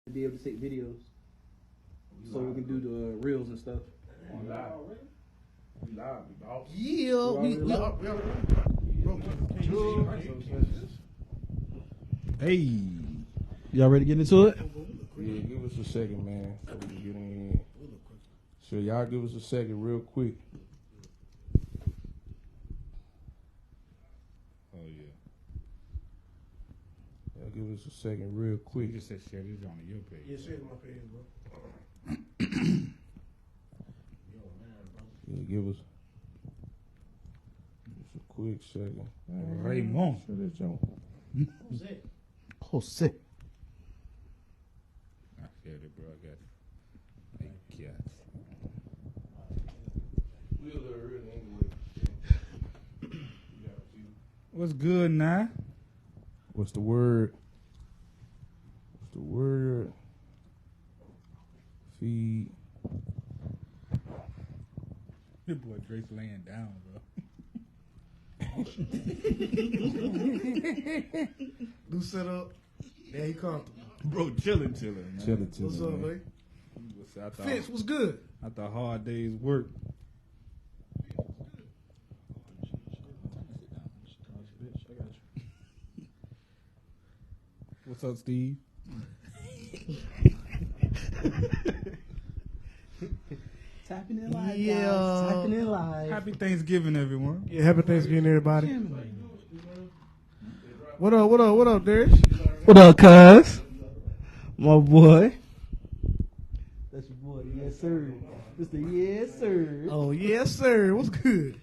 to be able to take videos, so we can do the reels and stuff. We live. We live, dog. Yeah, we are. Hey, y'all ready to get into it? Yeah, give us a second, man, so we can get in. So y'all give us a second real quick. Oh yeah. Y'all give us a second real quick. You just said share this on your page. Yeah, share it on my page, bro. Yeah, give us a quick second. Raymond. Shut this jump. Jose. I shared it, bro. I got it. Thank you. We'll learn really anyway. What's good now? What's the word? What's the word? Feed. Your boy Drayce laying down, bro. Do set up. There he comfortable. Bro, chilling, man. Chilling, What's up, man? Fitz, what's good? After a hard day's work. What's up, Steve? Tapping in live, Yeah. guys. Tapping in live. Happy Thanksgiving, everyone. Yeah, happy Thanksgiving, everybody. What up, Darius? What up, cuz? My boy. That's your boy. Yes, sir. Mr. Yes, sir. Oh, yes, sir. What's good?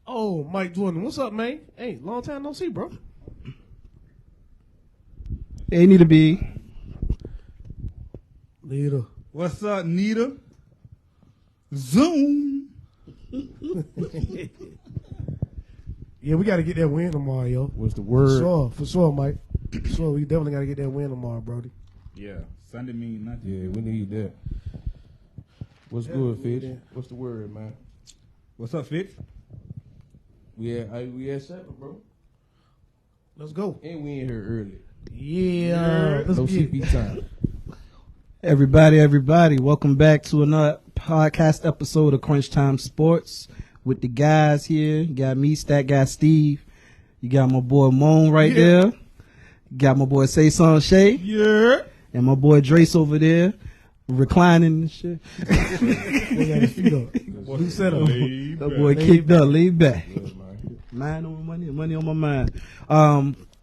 Oh, Mike Jordan. What's up, man? Hey, long time no see, bro. Hey, need to be. Later. What's up, Nita? Zoom. Yeah, we got to get that win tomorrow, yo. What's the For word? sure, Mike. For sure, we definitely got to get that win tomorrow, Brody. Yeah, Sunday mean nothing. Yeah, we need that. What's Yeah, good, we Fitch? need that. What's the word, man? What's up, Fitz? We at 7, bro. Let's go. And we in here early. Yeah, let's No get it. CP time. Everybody, welcome back to another podcast episode of Crunch Time Sports with the guys here. You got me, Stat Guy Steve. You got my boy Mone right there. You got my boy Shea. Yeah. And my boy Drayce over there, reclining and shit. We got his feet up. New setup. That boy kicked up, laid back. Good, man. Mind on my money on my mind.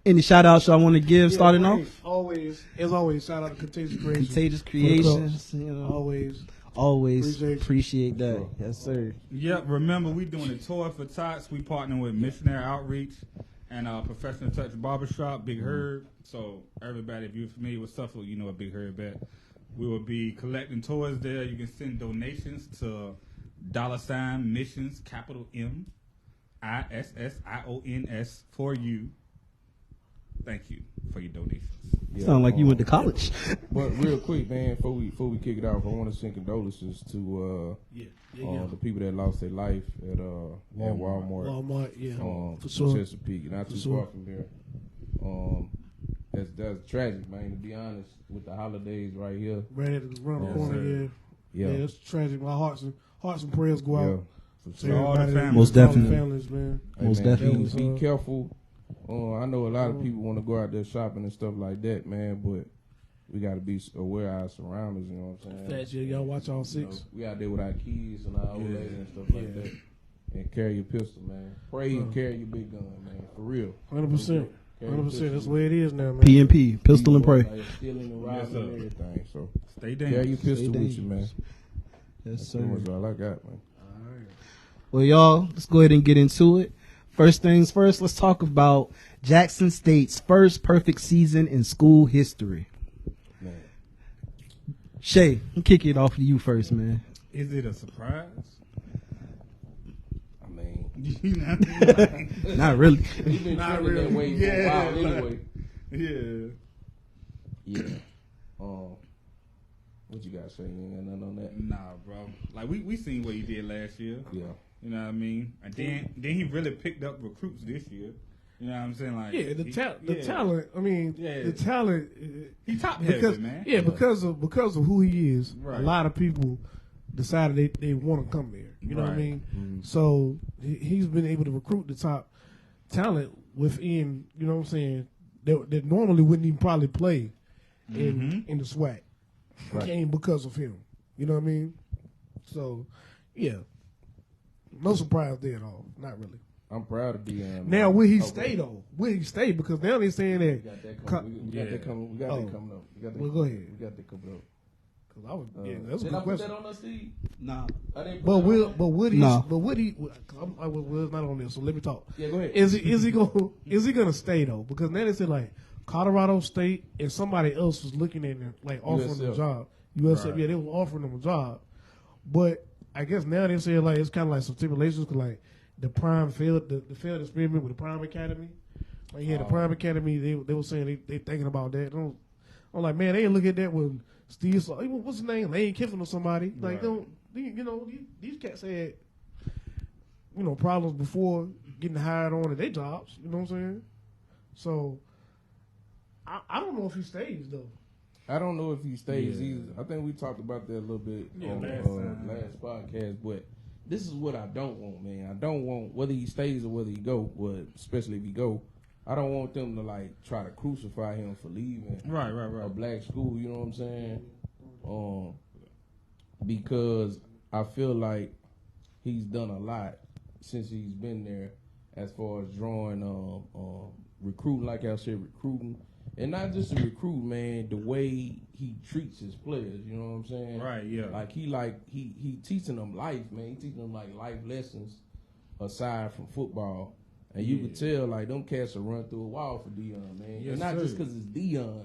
Any shout outs y'all want to give starting off? As always, shout out to Contagious Creations. Contagious Creations, you know. Always appreciate that. Sure. Yes, sir. Yep, remember we doing a tour for Tots. We partnering with Missionary Outreach and Professional Touch Barbershop, Big Herb. So everybody, if you're familiar with Suffolk, you know what Big Herb at. We will be collecting tours there. You can send donations to $missions, capital MISSIONS for you. Thank you for your donations. Yeah, Sound like you went to college. But real quick, man, before we kick it off, I want to send condolences to the people that lost their life at Walmart. Walmart, yeah, for from sure. Chesapeake, not too far from here. That's tragic, man. To be honest, with the holidays right here. Right at the around the corner, yeah. Yeah, It's tragic. My hearts and prayers go out for to sure. all the everybody, families. Most all the definitely. families, man. Hey, Most man, definitely. Be careful. I know a lot of people want to go out there shopping and stuff like that, man, but we got to be aware of our surroundings, you know what I'm saying? Fat, yeah, y'all watch all You know, six. we out there with our kids and our old ladies and stuff like that. And carry your pistol, man. Pray and carry your big gun, man. For real. 100%. Carry your 100%. pistol. That's the way it is now, man. PNP, pistol and pray. Like stealing and robbing and everything. So Stay carry your dangerous. pistol with you, man. Yes, That's sir. pretty much all I got, man. Well, y'all, let's go ahead and get into it. First things first, let's talk about Jackson State's first perfect season in school history. Man. Shea, I'm kicking it off to you first, man. Is it a surprise? I mean, Not really. you've been Not trending that really. way Yeah, for a while like- anyway. Yeah. Yeah. What you got to say? You ain't got nothing on that? Nah, bro. Like we seen what he did last year. Yeah. You know what I mean? And then he really picked up recruits this year. You know what I'm saying? Like, yeah, the talent. I mean, the talent. He top heavy, man. Yeah, because of who he is. Right. A lot of people decided they want to come there. You know what I mean? Mm-hmm. So he's been able to recruit the top talent within. You know what I'm saying? That normally wouldn't even probably play in the SWAC. Came because of him. You know what I mean? So, yeah. No surprise there at all. Not really. I'm proud of Deion. Now, will he stay, though? Will he stay? Because now they're saying that. We got that coming. We got that coming up. Well, go ahead. We got that coming up. Cause I was, that's a good Did I put question. that on us, Steve? Nah. I didn't put But that on there? would he? No. But would he? Cause I was not on there, so let me talk. Yeah, go ahead. Is he gonna stay though? Because now they said like Colorado State and somebody else was looking at him, like offering him a USF. job. USF, Right. yeah, they were offering him a job. But I guess now they say like it's kind of like some stipulations because like the Prime failed the failed experiment with the Prime Academy. Like the Prime Academy, they were saying they thinking about that. I'm like, man, they ain't look at that when Steve saw what's his name, Lane Kiffin or somebody. Like these cats had problems before getting hired on at their jobs. You know what I'm saying? So I don't know if he stays though. I don't know if he stays either. I think we talked about that a little bit on last podcast, but this is what I don't want, man. I don't want, whether he stays or whether he go, especially if he go, I don't want them to like try to crucify him for leaving Right. a black school, you know what I'm saying? Because I feel like he's done a lot since he's been there as far as drawing recruiting, like I said, recruiting. And not just the recruit, man, the way he treats his players, you know what I'm saying? Right, yeah. Like he teaching them life, man. He teaching them like life lessons aside from football. And you could tell like them cats will run through a wall for Deion, man. Yes, and not sir. just because it's Deion,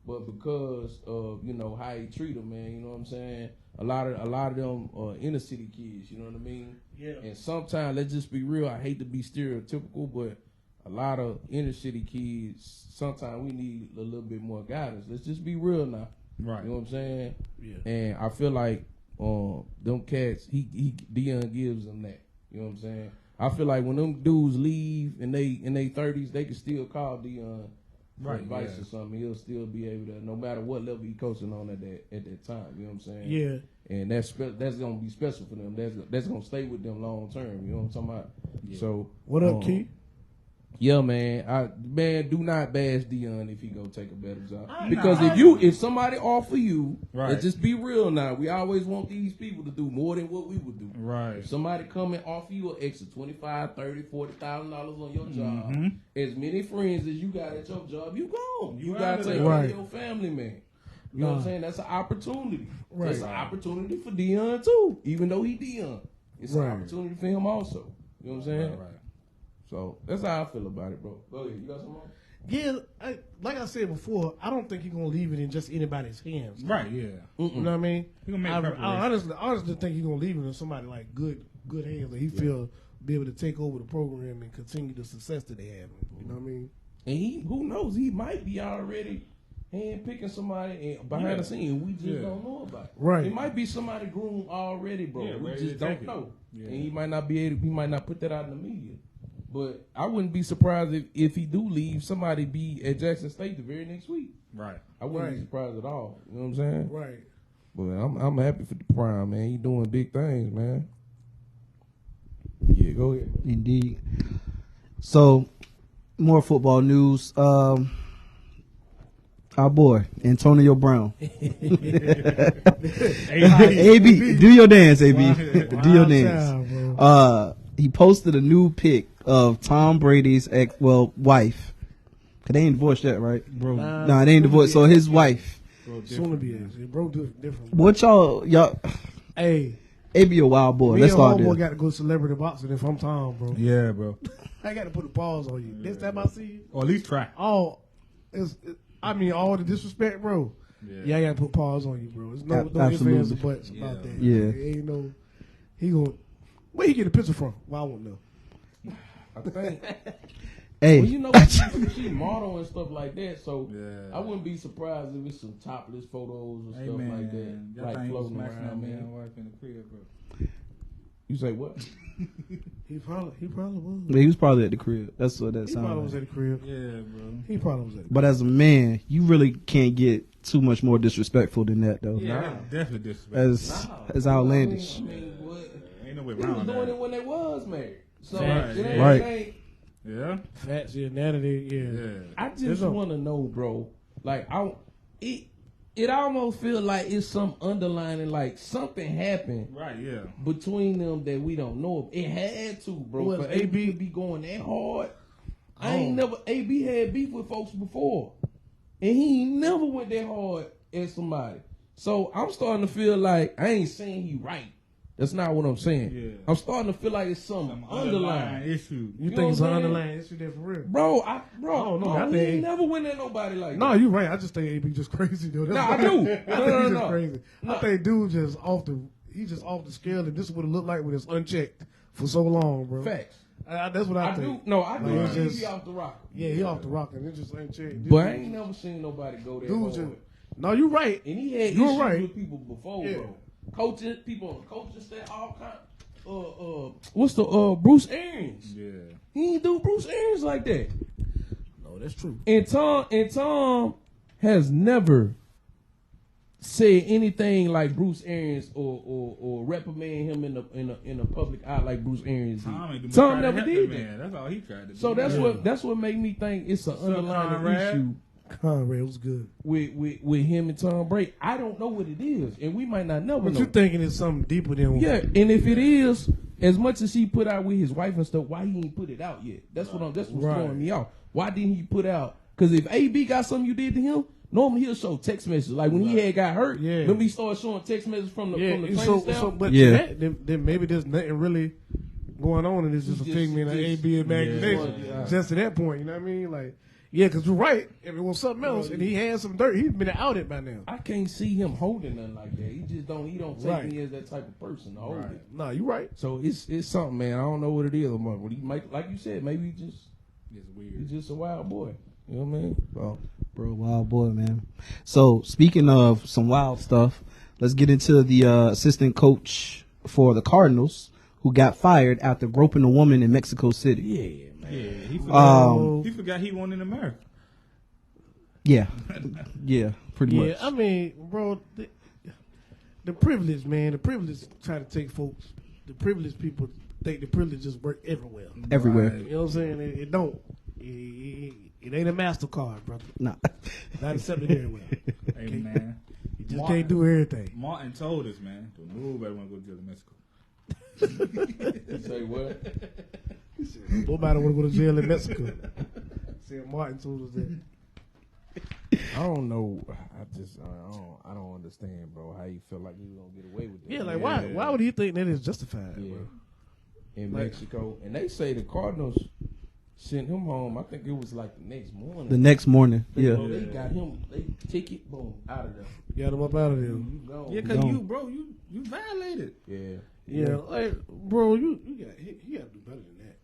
but because of, how he treat them, man. You know what I'm saying? A lot of them inner city kids, you know what I mean? Yeah. And sometimes, let's just be real, I hate to be stereotypical, but a lot of inner city kids, sometimes we need a little bit more guidance. Let's just be real now. Right. You know what I'm saying? Yeah. And I feel like them cats, Deion gives them that. You know what I'm saying? I feel like when them dudes leave in they 30s, they can still call Deion for advice or something. He'll still be able to, no matter what level he coaching on at that time. You know what I'm saying? Yeah. And that's gonna be special for them. That's gonna stay with them long term. You know what I'm talking about? Yeah. So What up, Key? Yeah, man. Do not bash Deion if he go take a better job. Because Nah. if somebody offer you, Right. let's just be real now. We always want these people to do more than what we would do. Right. If somebody come and offer you an extra $25,000, $30,000, $40,000 on your job, as many friends as you got at your job, you gone. You gotta take care of your family, man. You know what I'm saying? That's an opportunity. Right. It's an opportunity for Deion too, even though he Deion. It's an Right. opportunity for him also. You know what I'm saying? Right. So that's how I feel about it, bro. Go ahead. You got something more? Yeah, like I said before, I don't think he's gonna leave it in just anybody's hands. Right, yeah. You know what I mean? He gonna make I preparations. honestly think he's gonna leave it in somebody like good hands that he feel be able to take over the program and continue the success that they have. You know what I mean? And who knows? He might be already hand picking somebody behind the scene. We just don't know about it. Right. It might be somebody groomed already, bro. Yeah, we ready just to don't take it. know. Yeah. And he might not be able. He might not put that out in the media. But I wouldn't be surprised if he do leave, somebody be at Jackson State the very next week. Right. I wouldn't be surprised at all. You know what I'm saying? Right. But I'm happy for the Prime, man. He doing big things, man. Yeah, go ahead. Indeed. So, more football news. Our boy, Antonio Brown. AB, do your dance, AB. Do your dance. He posted a new pic of Tom Brady's wife. Cause they ain't divorced yet, right? Bro. Nah, they ain't divorced. So his wife. Soon to be it. Bro, different. What y'all? Hey, AB a wild boy. me Let's and start homeboy there. got to go celebrity boxing if I'm Tom, bro. Yeah, bro. I got to put the pause on you. Next time I see you, Or at least try. all the disrespect, bro. Yeah, I got to put pause on you, bro. There's no ifs, Absolutely. ands, or buts about that. Yeah. Ain't no. He gonna. Where he get the picture from? Well, I won't know. I think. Hey, Well, you know, she model and stuff like that, so I wouldn't be surprised if it's some topless photos and stuff like that, like floating around, man. Wife in the crib, bro. You say what? He probably was. Yeah, he was probably at the crib. That's what that He sounded probably was like. at the crib. Yeah, bro. He probably was at the crib. But as a man, you really can't get too much more disrespectful than that, though. Yeah, Nah. that's definitely disrespectful. As outlandish. I mean, what? Ain't no way He was around doing that. it when they was married. So Right, it ain't, yeah. it ain't, Yeah, Facts, yeah, now that they, yeah. yeah. I There's just a- want to know, bro. Like, it almost feel like it's some underlining, like something happened Right, yeah. between them that we don't know of. It had to, bro. Was For AB to be going that hard. I ain't never. AB had beef with folks before, and he ain't never went that hard at somebody. So I'm starting to feel like I ain't saying he right. That's not what I'm saying. Yeah. I'm starting to feel like it's some Some underlying. issue. You know think it's what an I'm saying? underlying issue there for real? Bro, I don't know. I he think- ain't never went at nobody like No, that. you right. I just think AB just crazy though. Nah, I do. I think No, he's no. just crazy. No. I think dude just he's just off the scale, and this is what it looked like when it's unchecked for so long, bro. Facts. That's what I I do. think. No, I do. Like, it's think just- he off the rock. Yeah, he off the rock, and it's just unchecked. But I ain't never seen nobody go there. Dude hard. just no, you right. And he had You're issues right. with people before, Yeah. bro. Coaches, people on the coaching staff, all kind. What's the Bruce Arians? Yeah. He ain't do Bruce Arians like that. No, that's true. And Tom has never said anything like Bruce Arians or reprimand him in a public eye like Bruce Arians did. Tom, ain't do much Tom trying to never help did the that. man. That's all he tried to do. So that's what made me think it's an up, underlying Conrad? issue Conrad was good. with him and Tom Brady. I don't know what it is, and we might not never But know. you thinking it's something deeper than Yeah, and if it is, as much as he put out with his wife and stuff, why he ain't put it out yet? That's what's Right. throwing me off. Why didn't he put out? Because if AB got something you did to him, normally he'll show text messages. Like when he had got hurt, Yeah. remember he started showing text messages from the training staff. but Yeah. then maybe there's nothing really going on, and it's just a Just- figment of just- AB imagination. Yeah. Just to that point, you know what I mean? Like, yeah, because you're right. If it was something else, and he had some dirt, he'd been outed by now. I can't see him holding nothing like that. He don't take Right. me as that type of person to hold it. No, you're right. So it's something, man. I don't know what it is. But he might, like you said, maybe It's weird. he's just a wild boy. You know what I mean? Well, Bro, wild boy, man. So, speaking of some wild stuff, let's get into the assistant coach for the Cardinals who got fired after groping a woman in Mexico City. yeah, man. Yeah, he Um, forgot he won in America. Yeah. Yeah, pretty Yeah, much. I mean, bro, the privilege, man, the privilege try to take folks. The privileged people think the privilege just work everywhere. Everywhere. You know what I'm saying? It don't. It ain't a MasterCard, brother. Nah. Not accepted everywhere. Hey, man. You just can't do everything. Martin told us, man, don't nobody want to go to jail in Mexico. You say what? Nobody want to go to jail in Mexico. Said Martin told us that. I don't know. I don't understand, bro. How you feel like you gonna get away with that? Yeah, like why would he think that is justified, Yeah. bro? In Like- Mexico, and they say the Cardinals sent him home. I think it was like the next morning. The next morning. Yeah. Bro, they got him. They ticket, boom, out of there. Got him up out of there. You gone. Yeah, because Don't. you violated. Yeah. Yeah, like, bro, he got to do better than that.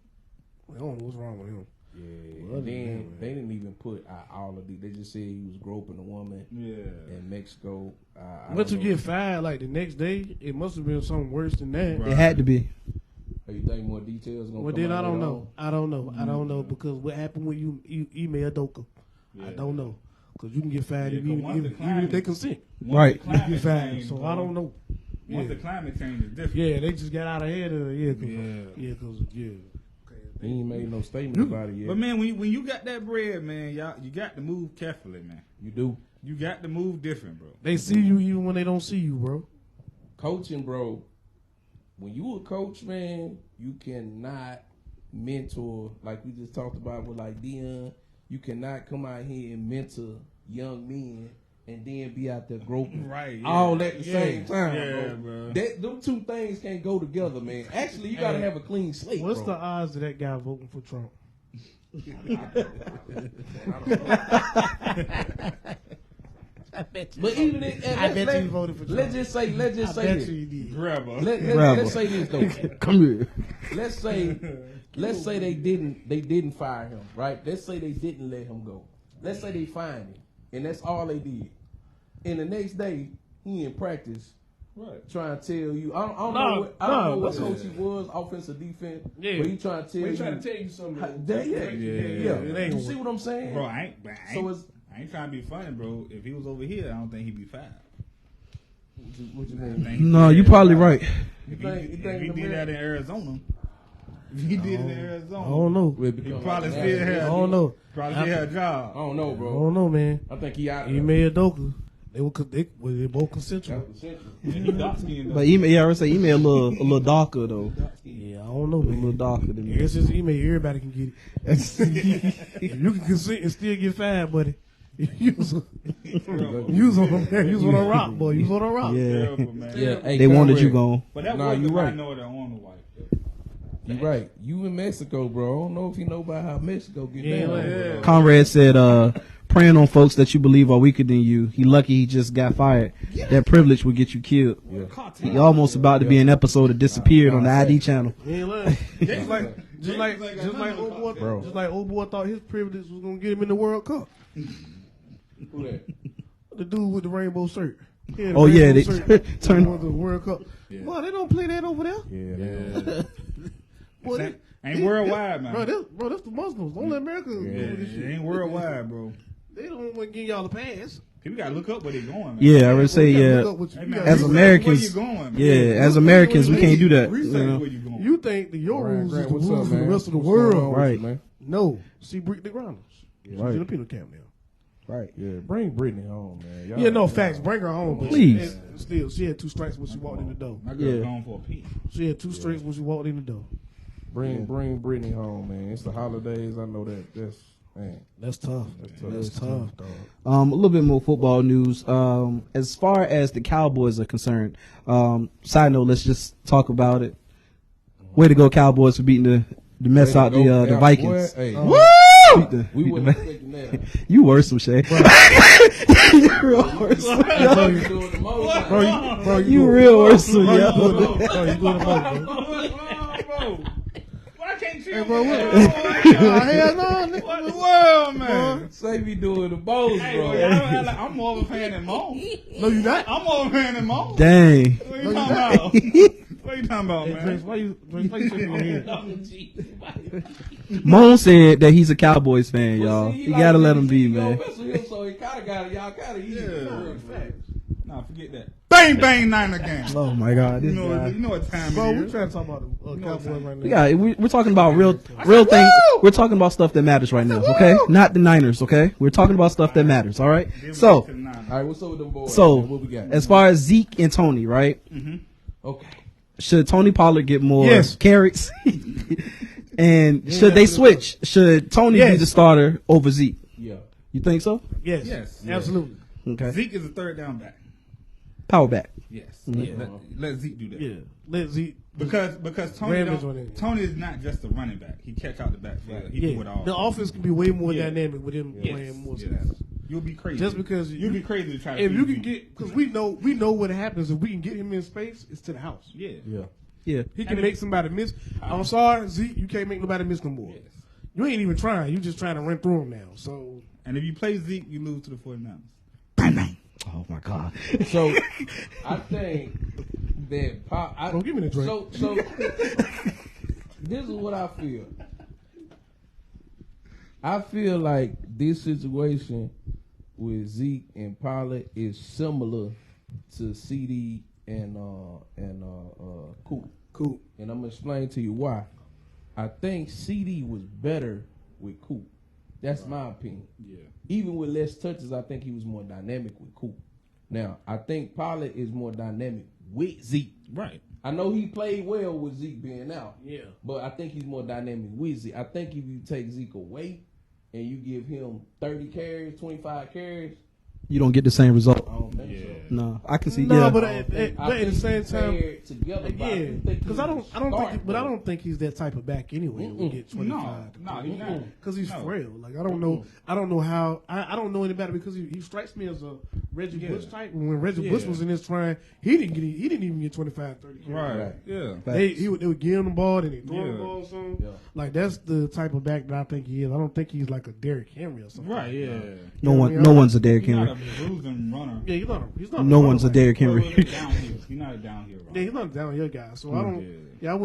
I don't know what's wrong with him. Yeah. Well, And then man. they didn't even put out all of these. They just said he was groping a woman Yeah. in Mexico. I But to don't know. get fired like the next day, it must have been something worse than that. Right. It had to be. You think more details gonna Well, come then out I don't later know. I don't know because what happened when you email Doka? I Yeah. don't know because you can get fired Yeah, 'cause once the even if climate- they consent. Once Right. the You climate get fired. changed, So bro. I don't know. Once Yeah. the climate change is different. Yeah, they just got out ahead of it. Yeah, Yeah. because He ain't made no statement about it yet. But man, when you got that bread, man, y'all, you got to move carefully, man. You do. You got to move different, bro. they see you even when they don't see you, bro. Coaching, bro. When you a coach, man, you cannot mentor like we just talked about with like Dion. You cannot come out here and mentor young men and then be out there groping Right, yeah. all at the Yeah. same time, Yeah, bro. bro. Them two things can't go together, man. Actually, you gotta Hey, have a clean slate. What's bro. the odds of that guy voting for Trump? But even if, I bet you voted for Trump. let's just say I bet this. you he did. Grab her. Let's say this though. Come here. Let's say they didn't fire him, right? Let's say they didn't let him go. Let's say they fined him, and that's all they did. And the next day, he in practice Right. trying to tell you. I don't know what that's coach he was, offensive, defense. Yeah. But he trying to tell you. trying to tell you something. Yeah. You see what I'm saying? Bro, I ain't trying to be funny, bro. If he was over here, I don't think he'd be fired. What you mean? No, you probably right. If he did that in Arizona, I don't know. He probably still had. I don't know. Probably still had a job. I don't know, I bro. don't know, man. I think he out. Email Doka. They both consensual. But email, I would say email a little darker though. Yeah, I don't know, A man. little darker than me. It's just email. Everybody can get it. If you can consent and still get fired, buddy. You was on a rock, boy. You was on a rock. Yeah. Terrible, man. Yeah, hey, They wanted you Conrad. gone. But that Nah, was you the right. minority on the white. You right. You in Mexico, bro. I don't know if you know about how Mexico get Yeah, down. yeah. Conrad said, praying on folks that you believe are weaker than you. He lucky he just got fired. That privilege would get you killed. He almost about to be an episode of Disappeared on the ID channel. You ain't lying. Just like old boy thought his privilege was gonna get him in the World Cup. Who that? The dude with the rainbow shirt. Oh, yeah, they turned turned. the World Cup. Yeah. Boy, they don't play that over there. Yeah. Boy, Ain't worldwide, man. Bro, that's the Muslims. Only Americans do this It shit. ain't worldwide, bro. They don't want to give y'all a pass. People gotta look up where they going, man. Yeah, I would say, You gotta yeah. look up what you- Hey, you man, gotta As research Americans, where you going, man? yeah, as Americans, we can't do that. you Research know? where you going. You think that your Ryan rules Grant, is the what's rules up, for the man? rest of the What's going on world? with you, Right. man? No. See Brittany Reynolds. She's Right. in the penal camp now. Right. Yeah, bring Brittany home, man. Y'all- Yeah, no facts. Bring her home. But Please. Still, she had 2 strikes when she walked in the door. My girl Yeah. going for a pee. She had 2 strikes when she walked in the door. Bring Brittany home, man. It's the holidays. I know that. That's tough. That's tough, dog. A little bit more football news. As far as the Cowboys are concerned, side note, let's just talk about it. Way to go, Cowboys, for beating the mess out the Vikings. Hey, Woo! we wasn't expecting that. You worse, some Shea. You real worse. Bro, You real worse, some Bro, you yo. doing the most, bro. Why can't you? Hey, bro, what? Hell no, What the world, man? Say we doing the most, Hey, bro. bro, y'all don't act like I'm more of a fan than Mone. No, you not. I'm more of a fan than Mone. Dang. What you talking about? What you talking about, Hey, man? Drayce, why you shaking your head? Mone said that he's a Cowboys fan, y'all. You gotta let him be, man. So he kind of got it. Y'all kind of easy. Nah, forget that. Bang, bang, Niner game. Oh my God, You this know, guy. you know what time Bro, it we is. trying to talk about the Cowboys right now. Yeah, we're talking about real things. We're talking about stuff that matters right now, okay? Not the Niners, okay? We're talking about stuff that matters, all right? So, All right, what's up with them boys? so man? What we got? as far as Zeke and Tony, right? Okay. Should Tony Pollard get more Yes. carries? And should they switch? Should Tony be Yes. the starter over Zeke? Yeah. You think so? Yes, Yes. absolutely. Okay. Zeke is a third down back. Power back. Yes. Yeah. Let Zeke do that. Yeah, let Zeke. Because Tony Ramage on it. Tony is not just a running back. He catch out the backfield. He do it all. The offense can be way more Yeah. dynamic with him Yes. playing more Yes. snaps. You'll be crazy. Just because you'll be crazy to try to if beat you can Zeke. get, because we know what happens if we can get him in space, it's to the house. Yeah. Yeah. Yeah. He can And make somebody miss. I'm sorry, Zeke, you can't make nobody miss no more. Yes. You ain't even trying. You just trying to run through him now. So And if you play Zeke, you lose to the 49ers. Oh my God. So I think that don't give me the drink. So this is what I feel. I feel like this situation with Zeke and Pollard is similar to CD and Coop. cool. And I'm gonna explain to you why. I think CD was better with Coop. That's my opinion. Yeah. Even with less touches, I think he was more dynamic with Coop. Now, I think Pollard is more dynamic with Zeke. Right. I know he played well with Zeke being out. Yeah. But I think he's more dynamic with Zeke. I think if you take Zeke away and you give him 30 carries, 25 carries, You don't get the same result. I don't think Yeah. so. No, I can see. No, Yeah. but I at think the same time, paired together, but I yeah, do think because he I don't would think, start, but I though. don't think he's that type of back anyway. Who get 25. No, he's not. Because he's No. frail. Like I don't know how. I don't know any better because he strikes me as a Reggie Yeah. Bush type. When Reggie Bush was in his prime, he didn't even get 25, 30 carries. Right. Yeah. They would give him the ball, then they throw Yeah. the ball or something. Yeah. Like that's the type of back that I think he is. I don't think he's like a Derrick Henry or something. Right. Yeah. No what I one, mean? no one's a Derrick He's not Henry. a bruising runner. Yeah, he's not. No one's a Derrick Well, Henry. downhill. He's not a downhill runner. Yeah, he's not a down your guy. So I don't. Yeah. Yeah, I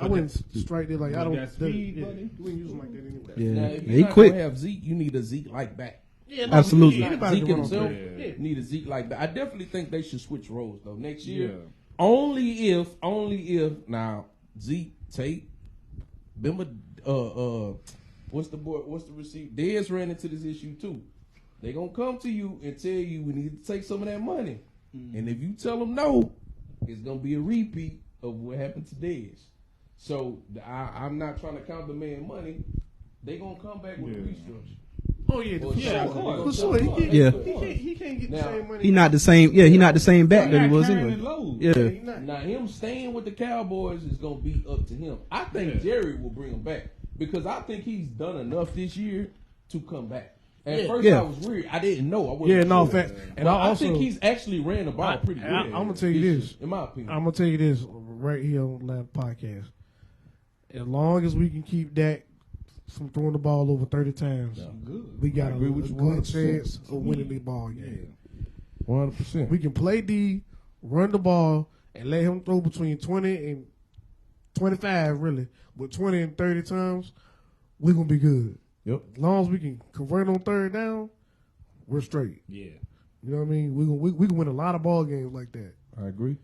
wouldn't strike there like I But don't. that speed, yeah, buddy. you wouldn't use him like that anyway. Yeah, Now, if he you're not quick. gonna have Zeke, you need a Zeke like back. Yeah, Absolutely. Anybody Zeke can run on himself third. Yeah. need a Zeke like that. I definitely think they should switch roles though next year. Yeah. Only if now Zeke, Tate, remember what's the receiver? Dez ran into this issue too. They gonna come to you and tell you we need to take some of that money, and if you tell them no, it's gonna be a repeat of what happened to Dez. So I'm not trying to count the man money. They gonna come back with a restructure. Oh yeah, Or for something. sure. They For sure. gonna Yeah. tell them, He can't get the Now, same money. He not the same. Yeah, he not the same back that he was carrying anyway. the load. Yeah. He not. Now him staying with the Cowboys is gonna be up to him. I think Yeah. Jerry will bring him back because I think he's done enough this year to come back. At Yeah. first Yeah. I was weird. I didn't know. I wasn't Yeah, no, sure. fact. And But I also think he's actually ran the ball pretty good. I'm gonna tell you this. in my opinion. I'm gonna tell you this right here on the last podcast. As long as we can keep Dak from throwing the ball over 30 times, Good. we got I a agree with you good 100%. chance of winning the ball game. 100%. We can play D, run the ball, and let him throw between 20 and 25, really. But 20 and 30 times, we're going to be good. Yep. As long as we can convert on third down, we're straight. Yeah. You know what I mean? We can win a lot of ball games like that. I agree.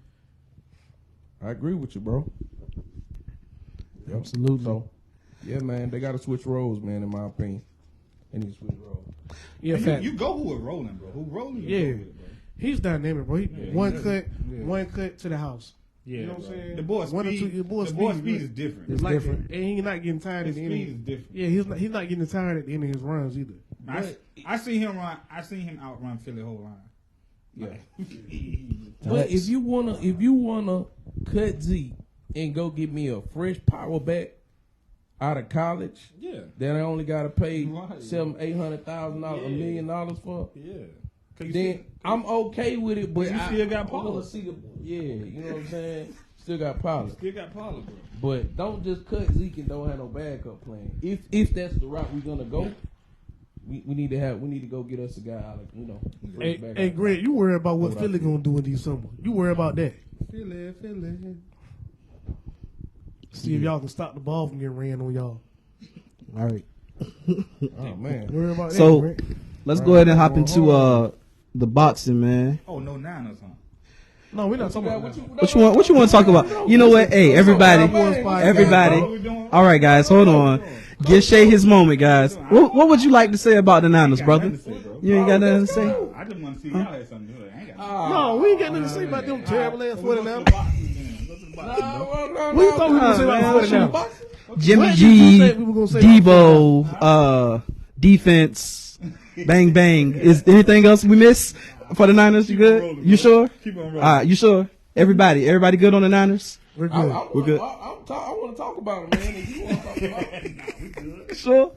I agree with you, bro. Yep. Absolutely. So, yeah, man, they got to switch roles, man. In my opinion, they need to switch roles. Yeah, You, fact. you go who is rolling, bro. Who rolling? You Yeah. go with, bro. He's dynamic, bro. Yeah, One he is. cut, Yeah. one cut to the house. Yeah, You know what I'm bro. saying? The boy One or speed, two- the boy speed speed, is different. It's like different. And he's not getting tired His at the end. speed is different. Yeah, he's not getting tired at the end of his runs either. I see him run. I seen him outrun Philly whole line. Yeah. But if you wanna cut Zeke and go get me a fresh power back out of college, Yeah. that I only gotta pay Right. $700,000-$800,000, $1 million for, Yeah. then I'm okay with it. But You still got I wanna Pollard. see the you know what I'm saying. Still got Pollard, Still got Pollard, bro. but don't just cut Zeke and don't have no backup plan. If that's the route we're gonna go, we need to go get us a guy out of fresh backup. Hey, Greg, you worry about what Hold Philly up. gonna do in these summer. You worry about that. Philly. See if y'all can stop the ball from getting ran on y'all. All right. Oh man. Worry about So- that, Greg. Let's go ahead and hop into the boxing, man. Oh, no Niners, huh? No, we're not talking about What that. What you want to talk about? You know what? Hey, everybody. All right, guys, hold on. Give Shea his moment, guys. What would you like to say about the Niners, brother? You ain't got nothing to say? I just want to see y'all had something to do. I ain't got No, we ain't got nothing to say about them terrible ass 49ers. No, What you thought we were gonna say about man. 49ers? Jimmy What G, did you say we were gonna say Debo, defense, bang bang. Is anything else we miss for the Niners? You good? You sure? Keep on rolling. All right, you sure? Everybody good on the Niners? We're I good. We're good. want to talk about it, man. If you want to talk about it, Sure.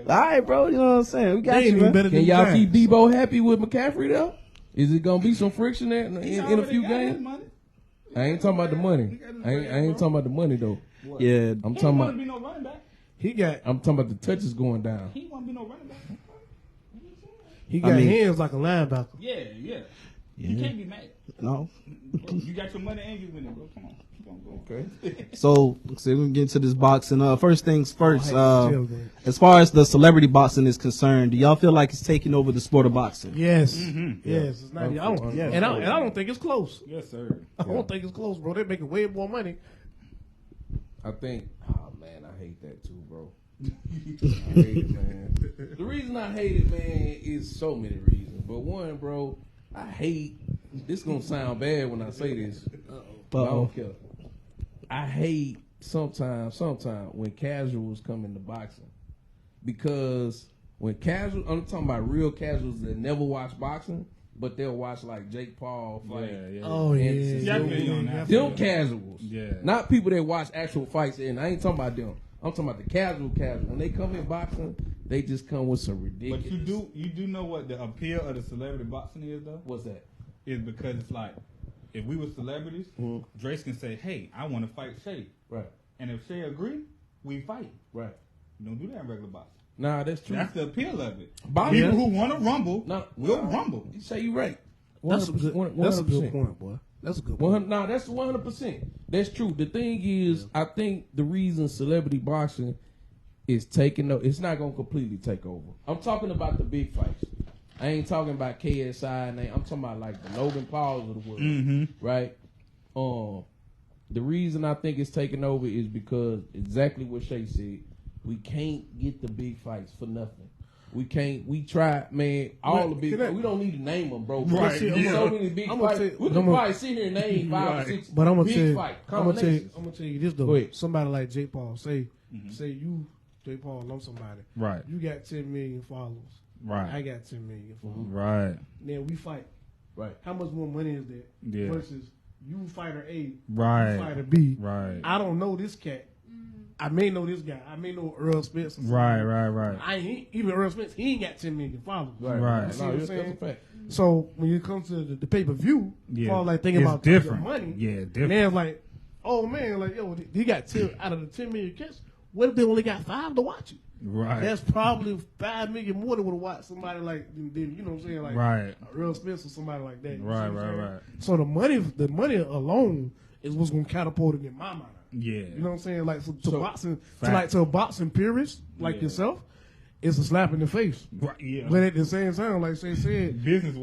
All right, bro. You know what I'm saying? We got They ain't you, even man. better than can y'all keep Giants. Debo happy with McCaffrey though? Is it gonna be some friction there in a few games? I ain't talking about the money. I ain't talking about the money though. Yeah. I'm He talking want about to be no running back. I'm talking about the touches going down. He want to be no running back. He got mean- hands like a linebacker. Yeah. You can't be mad. No. Bro, you got your money and you winning, bro. Come on. Keep on going. Okay. So we're gonna get into this boxing. First things first. Chill, man. As far as the celebrity boxing is concerned, do y'all feel like it's taking over the sport of boxing? Yes. Mm-hmm. Yes. It's not, I don't, and I don't think it's close. Yes, sir. I don't think it's close, bro. They're making way more money. I think. Oh man, I hate that too, bro. I hate it, man. The reason I hate it, man, is so many reasons. But one, bro, I hate. This gonna sound bad when I say this. But I don't care. I hate sometimes when casuals come into boxing, because when casual, I'm talking about real casuals that never watch boxing, but they'll watch like Jake Paul fight. Yeah. Oh, Anderson yeah. Yeah, I feel you on that. Them casuals, Yeah. not people that watch actual fights. And I ain't talking about them. I'm talking about the casual. When they come in boxing, they just come with some ridiculous. But you do know what the appeal of the celebrity boxing is, though? What's that? Is because it's like, if we were celebrities, Drayce can say, hey, I want to fight Shea. Right. And if Shea agree, we fight. Right. You don't do that in regular boxing. Nah, that's true. That's the appeal of it. Boxing- People who want to rumble will rumble. You say you right. That's a good 100%. point, boy. That's a good point. Nah, that's 100%. That's true. The thing is, I think the reason celebrity boxing is taking over, it's not going to completely take over. I'm talking about the big fights. I ain't talking about KSI. I'm talking about like the Logan Pauls of the world, right? The reason I think it's taking over is because exactly what Shea said. We can't get the big fights for nothing. We can't. We try, man. All the big. We don't need to name them, bro. Right. There's so many big fights. We can probably sit here and name 5 or 6 But I'm gonna big fight combinations. I'm gonna tell you this though. Go ahead. Somebody like Jake Paul, say you, Jake Paul, know somebody. Right. You got 10 million followers. Right. I got 10 million followers. Right. Then we fight. Right. How much more money is that? Yeah. Versus you fighter A, Right. you fighter B. Right. I don't know this cat. I may know this guy. I may know Earl Spence. Right. Even Earl Spence, he ain't got 10 million followers. Right. You see what I'm That's saying? a fact. So when it comes to the pay-per-view, Paul like thinking It's about different. the money. Yeah, And different. they're like, oh man, like yo, he got 10 out of the 10 million kids. What if they only got 5 to watch it? Right. That's probably 5 million more than would have watched somebody like, you know what I'm saying, like Right. Earl Spence or somebody like that. You Right, see what I'm saying? right. So the money alone is what's gonna catapult it in my mind. Yeah. You know what I'm saying? Like to fact. a boxing purist like yourself, it's a slap in the face. Right. Yeah. But at the same time, like Shay said, Business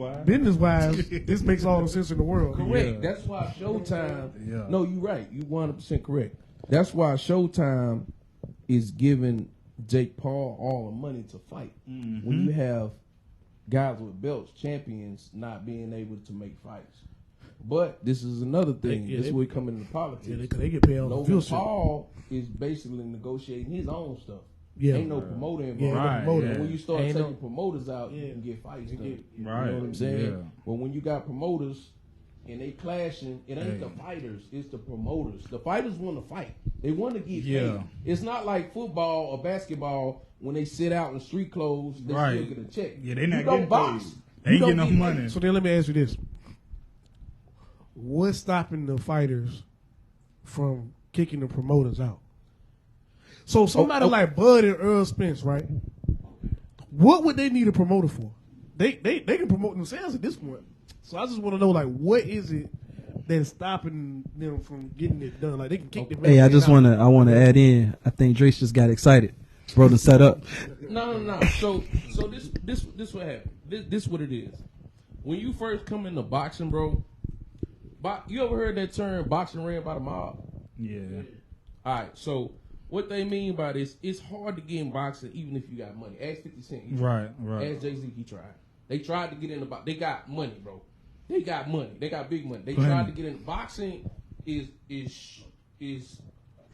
wise. this makes all the sense in the world. Correct. That's why Showtime. Yeah. No, you're right. You 100% correct. That's why Showtime is giving Jake Paul all the money to fight. When you have guys with belts, champions, not being able to make fights. But this is another thing. This is where we come into politics. Yeah, they get paid on the Logan field shit. Paul is basically negotiating his own stuff. Yeah. Ain't no promoter involved. Yeah, Right, promoter. yeah. And when you start Ain't taking no- promoters out, you can get fights done. Right. You know what I'm saying? Yeah. But when you got promoters and they clashing, it ain't Hey. the fighters, it's the promoters. The fighters want to fight. They want to get Yeah. paid. It's not like football or basketball when they sit out in street clothes, they Right. still get a check. Yeah, they not you don't getting box. paid. You They ain't don't getting no get paid. money. So then let me ask you this. What's stopping the fighters from kicking the promoters out? So somebody like Bud and Earl Spence, right? What would they need a promoter for? They can promote themselves at this point. So I just want to know, like, what is it that's stopping them from getting it done? Like, they can kick the Hey, I want to add in. I think Drayce just got excited. Bro, to set up. No. So this what happened. This what it is. When you first come into boxing, bro, you ever heard that term boxing ran by the mob? Yeah. All right, so what they mean by this, it's hard to get in boxing even if you got money. Ask 50 Cent. He tried. Right. Ask Jay-Z, he tried. They tried to get in the boxing. They got money, bro. They got money. They got big money. They tried to get in. Boxing is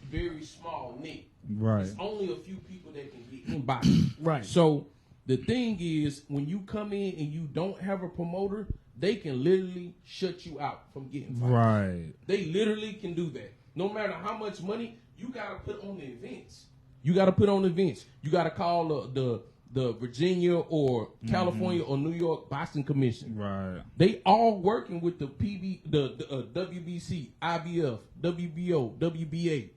very small niche. Right. It's only a few people that can get in boxing. Right. So the thing is, when you come in and you don't have a promoter, they can literally shut you out from getting fights. Right. They literally can do that. No matter how much money, you gotta put on the events. You gotta call the Virginia or California or New York Boxing Commission. Right. They all working with the WBC, IBF, WBO, WBA.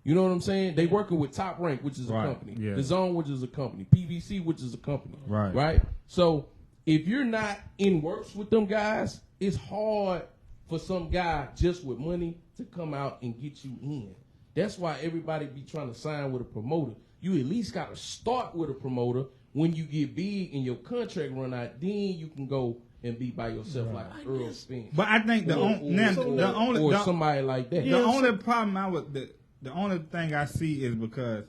You know what I'm saying? They working with Top Rank, which is a Right, company. yeah. The Zone, which is a company. PVC, which is a company. Right. Right? So if you're not in works with them guys, it's hard for some guy just with money to come out and get you in. That's why everybody be trying to sign with a promoter. You at least got to start with a promoter. When you get big and your contract run out, then you can go and be by yourself like Earl Spence. But I think the only somebody like that. The only problem the only thing I see is because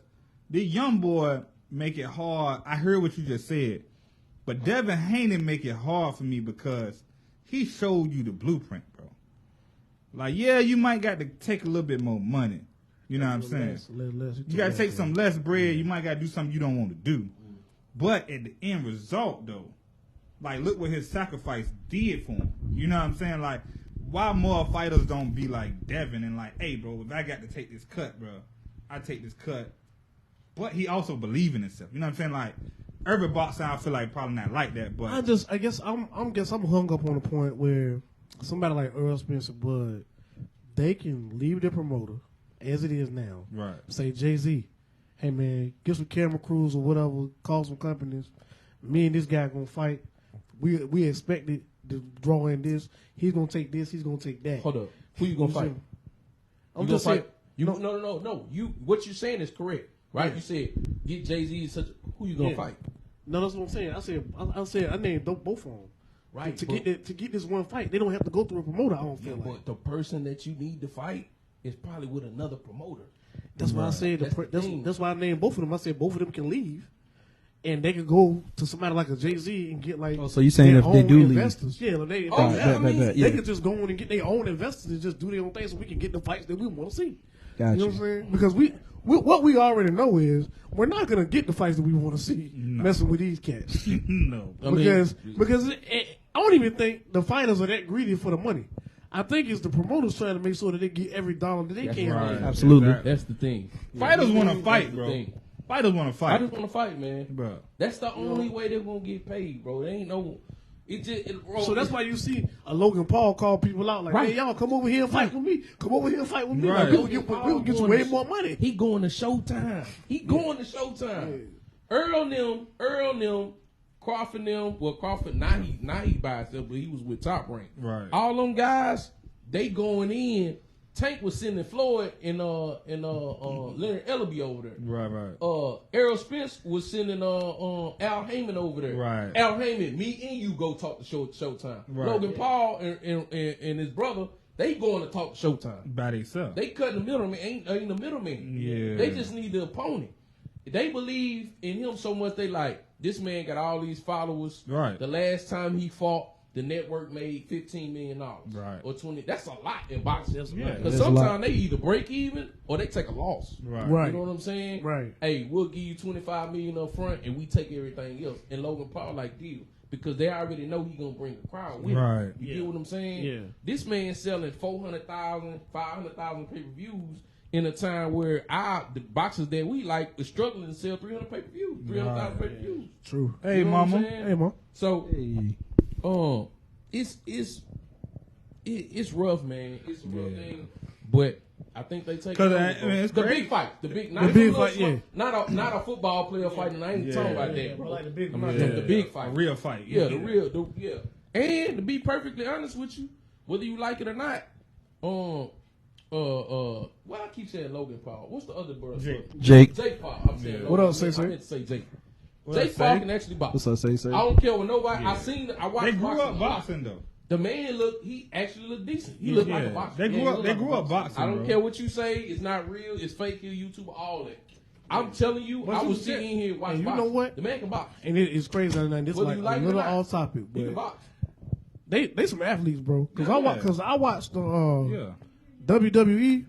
the young boy make it hard. I heard what you just said, but Devin Haney make it hard for me because he showed you the blueprint, bro. Like, yeah, you might got to take a little bit more money. You know what I'm saying? You got to take some less bread. You might got to do something you don't want to do. But at the end result, though, like, look what his sacrifice did for him. You know what I'm saying? Like, why more fighters don't be like Devin and like, hey, bro, if I got to take this cut, bro, I take this cut but he also believe in himself. You know what I'm saying? Like every boxer, I feel like probably not like that. But I guess I'm hung up on the point where somebody like Earl Spencer Bud, they can leave their promoter as it is now. right, Say Jay-Z, hey man, get some camera crews or whatever, call some companies. Me and this guy gonna fight. We expected to draw in this. He's gonna take this. He's gonna take that. Hold up. Who you gonna fight? I'm just saying. No. What you're saying is correct, right? Yeah. You said get Jay-Z. Who you gonna Yeah. fight? No, that's what I'm saying. I said I named both of them. Right. To get this one fight, they don't have to go through a promoter. I don't feel like. But the person that you need to fight is probably with another promoter. That's why I said That's the thing. that's why I named both of them. I said both of them can leave, and they could go to somebody like a Jay-Z and get like. Oh, so you saying their if they own do leave? investors, yeah, like they, Oh, they, yeah, I mean, they could just go on and get their own investors and just do their own thing, so we can get the fights that we want to see. Gotcha. You know what I'm saying? Because we what we already know is we're not gonna get the fights that we want to see messing with these cats. no, because I don't even think the fighters are that greedy for the money. I think it's the promoters trying to make sure that they get every dollar that they That's can. right. Absolutely. Exactly. That's the thing. Fighters want to That's fight, the bro. thing. Fighters want to I fight, just want to fight, man. bro. That's the only way they're gonna get paid, bro. There ain't no. Bro, So that's why you see a Logan Paul call people out like, Right. hey, y'all come over here and fight with me. Come over here and fight with me. Right. Like, we'll get you way more money. He going to Showtime. He going to Showtime. Earl them, Crawford them. Well, Crawford now he by himself, but he was with Top Rank. Right. All them guys, they going in. Tank was sending Floyd and Leonard Ellaby over there. Right. Errol Spence was sending Al Heyman over there. Right. Al Heyman, me and you go talk to Showtime. Right. Logan Paul and his brother, they going to talk to Showtime. By themselves. They cutting the middleman, ain't the middleman. Yeah. They just need the opponent. They believe in him so much they like, this man got all these followers. Right. The last time he fought, the network made $15 million. Right. Or 20. That's a lot in boxing. Yeah. Because That's a lot. sometimes they either break even or they take a loss. Right. Right. You know what I'm saying? Right. Hey, we'll give you $25 million up front and we take everything else. And Logan Paul like deal. Because they already know he gonna bring the crowd with him. Right. You get what I'm saying? Yeah. This man selling 400,000, 500,000 pay-per-views in a time where the boxers that we like is struggling to sell 300 pay-per-views, 300,000 pay-per-views. True. Hey, You know what I'm mama. saying? Hey, man. So, Hey. it's rough, man. It's a rough thing, but I think they take 'Cause, it over, I bro. mean, it's the crazy. big fight, the big big some fight, little yeah. not a football player fighting. I ain't talking about that, bro. Like the big I'm fight. not talking the big A fight, real fight. yeah, yeah. And to be perfectly honest with you, whether you like it or not, why I keep saying Logan Paul? What's the other brother? Jake. Jake Paul. I'm saying What Logan. else, say, I sir? meant to say Jake. What Jake else, Paul say? can actually box. What's up, say? I don't care what nobody. Yeah. I watched They grew boxing up a lot. boxing though. The man he actually looked decent. He looked like a boxer. They grew Yeah, up. he They looked grew like a up boxer. boxing. I don't bro. care what you say. It's not real. It's fake. YouTube, all that. I'm telling you, But I you was said- sitting in here watching. and you know what? The man can box. And it's crazy. And this Whether like you like a it or little not, off topic, He can but box. they some athletes, bro. Because Yeah. I watched the Yeah. WWE,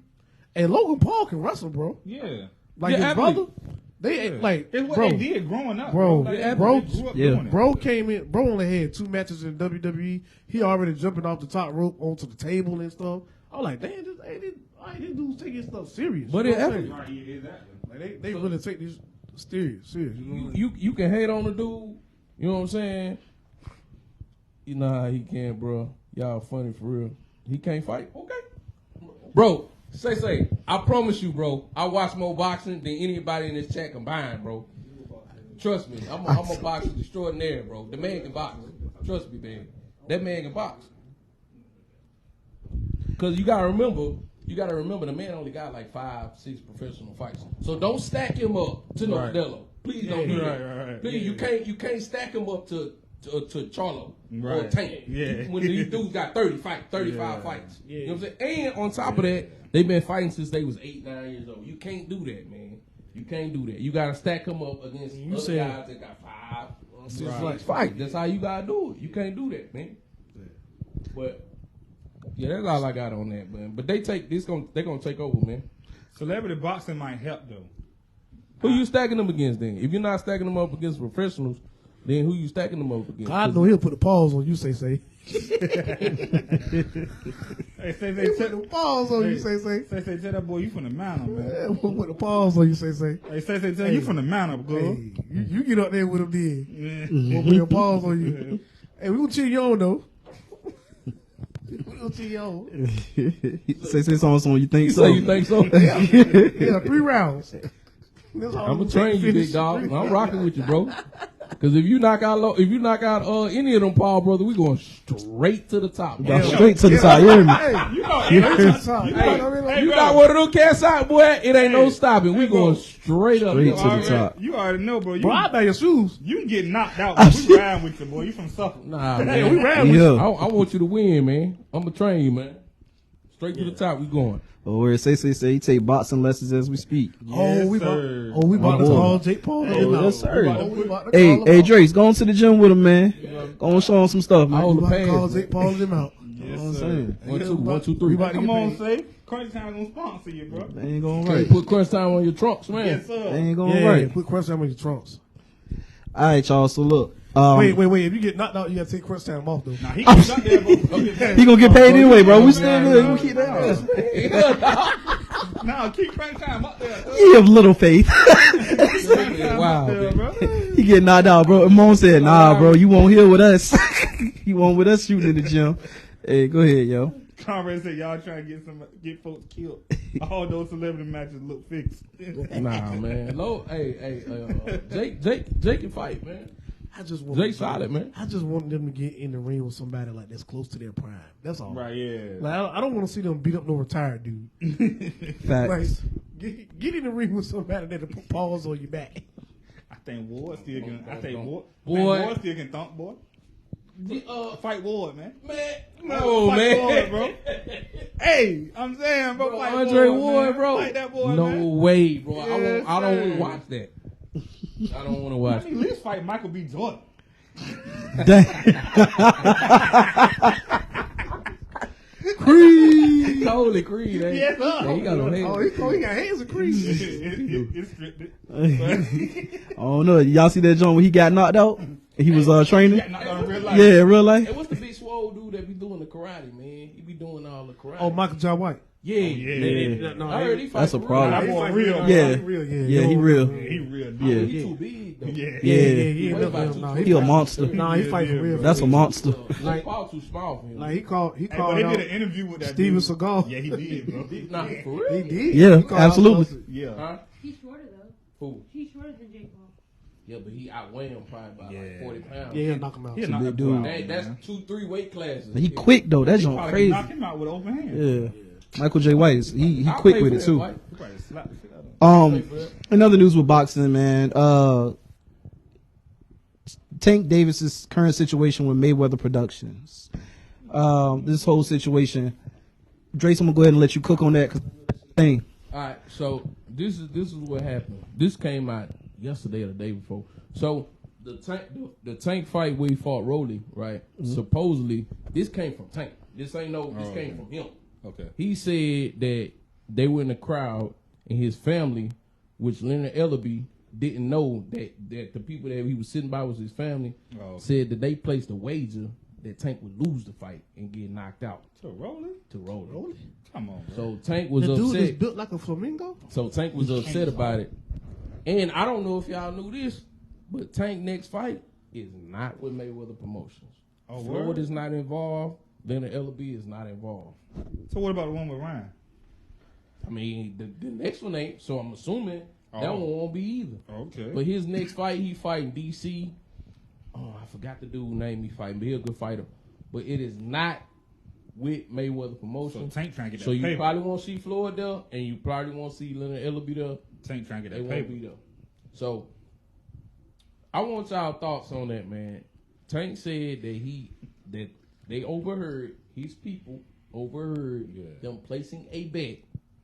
and Logan Paul can wrestle, bro. Yeah. Like Yeah, his athlete. brother, they Yeah. like It's what bro. they did growing up, Bro, Like, yeah, they bro, grew up yeah. doing it. Bro came in. Bro only had 2 matches in WWE. He already jumping off the top rope onto the table and stuff. I was like, damn, this dude's taking stuff serious. But You know it what I'm saying? Right, yeah, exactly. Like they really take this serious. You know? You can hate on the dude. You know what I'm saying? You know how he can, bro. Y'all funny for real. He can't fight. Okay, bro. Say. I promise you, bro. I watch more boxing than anybody in this chat combined, bro. Trust me. I'm a boxer extraordinaire, bro. The man can box. Trust me, man. That man can box. Cause you gotta remember, the man only got like 5-6 professional fights. So don't stack him up to no Right. Modelo. Please don't do that. Right. Please, you can't stack him up to Charlo or Right. Tank. Yeah. When these dudes got 35 Yeah. fights. Yeah. You know what I'm saying? And on top of that, they've been fighting since they was 8-9 years old. You can't do that, man. You can't do that. You gotta stack them up against You other said- guys that got 5 or 6 Right. fights. Fight. That's how you gotta do it. You can't do that, man. But yeah, that's all I got on that, man. But they gonna take over, man. Celebrity boxing might help though. Who you stacking them against then? If you're not stacking them up against professionals, then who you stacking them up against? I know he'll put a pause on you, say. Hey, say, Put the balls on you, say. Say, tell that boy you from the mount up, man. Put the balls on you, say. Hey, say, tell you from the mount up, girl. Hey, you get up there with him, then. Yeah. We'll put your balls on you. Hey, we gonna cheer you on though. We gonna cheer you on. Say something. You think so? So you think so? Yeah, 3 rounds. I'm gonna train you, big dog. I'm rocking with you, bro. Because if you knock out any of them Paul brothers, we going straight to the top. Go straight to the top. You hear me? You got one of them cats out, boy. It ain't no stopping. We going straight up. Straight to the top. You already know, bro. Bro, I buy your shoes. You can get knocked out, but we riding with you, boy. You from Suffolk. Nah, Hey, man. we ran with you. I want you to win, man. I'm gonna train you, man. Straight to the top. We going. Oh, where say he take boxing lessons as we speak. We about to call Jake Paul. Yes, sir. We about to Hey, call him out. Drayce, go on to the gym with him, man. Go on, show him some stuff, man. Hold We the about to call pants. Jake Paul him out. Yes, I'm sir. saying. 1, 2, 1, 2, We 3. about to Come get on, paid. say. Crunch Time gonna sponsor you, bro. They ain't going Hey, right. put crunch time on your trunks, man. Yes, They sir. ain't going Yeah, right. put crunch time on your trunks. All right, y'all. So look. Wait. If you get knocked out, you gotta take crunch time off though. Nah, he gonna shut there, bro. He gonna get paid anyway, bro. We still good. We keep that. Nah, keep Crunch Time up there. You have little faith. Wow, Yeah, man. bro. He get knocked out, bro. And Mone said, "Nah, bro, you won't here with us. You won't with us shooting in the gym." Hey, go ahead, yo. Conrad said y'all trying to get folks killed. All those celebrity matches look fixed. Nah, man. Jake can fight, man. I just want Jake solid, man. I just want them to get in the ring with somebody like that's close to their prime. That's all. Right, yeah. Like I don't want to see them beat up no retired dude. Like Facts. get in the ring with somebody that'll put paws on your back. I think Ward still can. Boy. Ward still can thump, boy. Fight Ward, man. No, Fight man. Ward, bro. Hey, I'm saying, bro. Fight Andre Ward, Ward, man. bro. Fight that boy, No man. way, bro. Yes, I don't want sir. to watch that. I don't want to watch At least fight Michael B. Jordan. Creed. Holy Creed, eh? Yes, sir. Yeah, he got no hands. He got hands of Creed. It's scripted. I don't know. Y'all see that joint when he got knocked out? He was training. Not in real life. Yeah, in real life. Hey, what's the big swole dude that be doing the karate, man? He be doing all the karate. Oh, Michael John White. yeah. Yeah. No, I heard he fight That's a for problem. That real. boy real. Yeah. Yeah, He real. He real. Yeah. Yeah. He too big, though. Yeah. He Yeah. ain't nothing. Nah, He a monster. Nah, he fight for real. That's a monster. Like, Paul too small for him. Like he called Hey, but they out did an interview with that Steven dude. Seagal. Yeah, he did, bro. Nah, for real? He did. Yeah, He called out absolutely. Paul. Yeah. Huh? He's shorter though. Who? He's shorter than Jake Paul. Yeah, but he outweighed him probably by like 40 pounds. Yeah, he'll knock him out. He'll knock big that boy dude. out, That, that's man. 2-3 weight classes. He quick though. That He joint probably crazy. knock him out with open hands. Yeah. Michael J. White is he I'll quick pay with for it that too. fight. He probably slap the shit out of him. Another news with boxing, man. Tank Davis's current situation with Mayweather Productions. This whole situation. Drayce, I'm gonna go ahead and let you cook on that. Thing. All right, so this is what happened. This came out yesterday or the day before. So the Tank fight where he fought Rolly, right? Supposedly this came from Tank. This came from him. Okay. He said that they were in the crowd and his family, which Leonard Ellaby didn't know that the people that he was sitting by was his family, said that they placed a wager that Tank would lose the fight and get knocked out So Rolly? to Rolly. Come on, bro. So Tank was The dude is upset. built like a flamingo. So Tank was upset about it. And I don't know if y'all knew this, but Tank next fight is not with Mayweather Promotions. Oh, Floyd word? is not involved. Leonard Ellaby is not involved. So what about the one with Ryan? I mean, the next one ain't, so I'm assuming that Oh. one won't be either. Okay. But his next fight, he fighting DC. Oh, I forgot the dude's name he fighting, but he's a good fighter. But it is not with Mayweather So Promotions. Tank trying to get So that you paper. probably won't see Floyd there, and you probably won't see Leonard Ellaby there. Tank trying to get They that won't paper. be there. So I want y'all thoughts on that, man. Tank said that they overheard his people them placing a bet.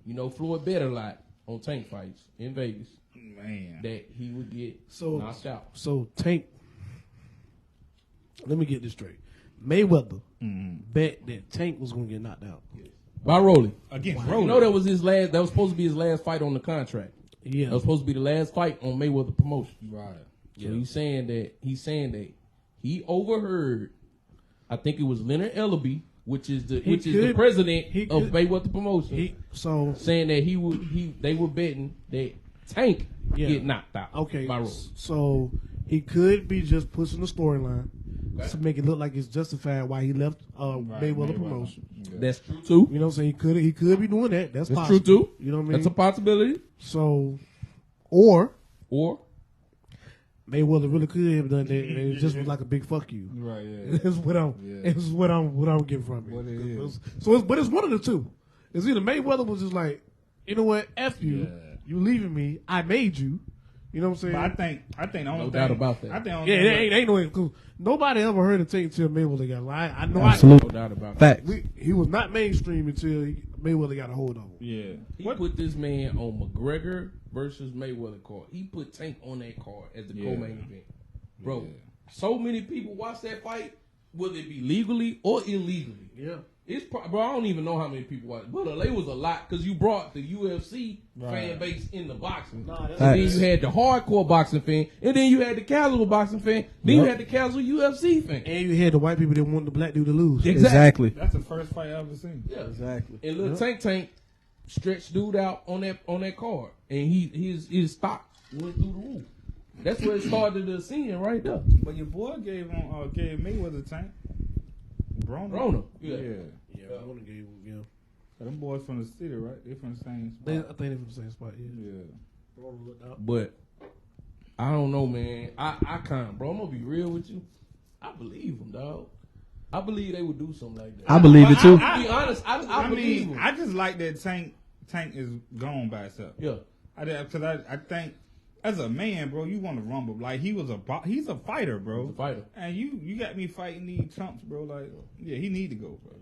You know, Floyd bet a lot on Tank fights in Vegas Man. that he would get So knocked out. So Tank. Let me get this straight. Mayweather bet that Tank was gonna get knocked out. By Rolly. Against You Rolly. know that was supposed to be his last fight on the contract. Yeah. That was supposed to be the last fight on Mayweather Promotions. Right. So he's saying that he overheard I think it was Leonard Ellaby, which is the He president of could- Mayweather Promotions, So saying that they were betting that Tank Yeah. get knocked out. okay, by Rose. so he could be just pushing the storyline to make it look like it's justified why he left Mayweather Promotion. That's true too. You know what I'm saying? He could be doing that. That's That's possible. true too. You know what I mean? That's a possibility. So, or Or Mayweather really could have done that, and it just was like a big fuck you. Right, yeah. That's what I'm getting from it. What it is. But it's one of the two. It's either Mayweather was just like, you know what, F you, you leaving me, I made you. You know what I'm saying? But I think the only No thing, doubt about that. I think the only Yeah, thing ain't no cause nobody ever heard of Tank until Mayweather got live. I know no Absolutely. doubt about that. Facts. he was not mainstream until Mayweather got a hold of him. Yeah. He put this man on McGregor versus Mayweather card. He put Tank on that card as the co-main event. Bro, so many people watch that fight, whether it be legally or illegally. Yeah. Bro, I don't even know how many people watch. But it was a lot because you brought the UFC fan base in the boxing. And then you had the hardcore boxing fan, and then you had the casual boxing fan, then you had the casual UFC fan. And you had the white people that want the black dude to lose. Exactly. That's the first fight I ever seen. Yeah. Exactly. And little Tank stretched dude out on that card, and his stock went through the roof. That's where it started the scene right there. But your boy gave Mayweather Tank. Rona. Yeah, I want to give him. So them boys from the city, right? They from the same I spot. think they're from the same spot. Yeah. Yeah. But I don't know, man. I can't, bro. I'm gonna be real with you. I believe them, dog. I believe they would do something like that. I believe it too. To be honest, I believe them. I just like that Tank is gone by itself. Yeah. Because I think as a man, bro, you want to rumble. Like he's a fighter, bro. He's a fighter. And you got me fighting these chumps, bro. Like, yeah, he need to go, bro.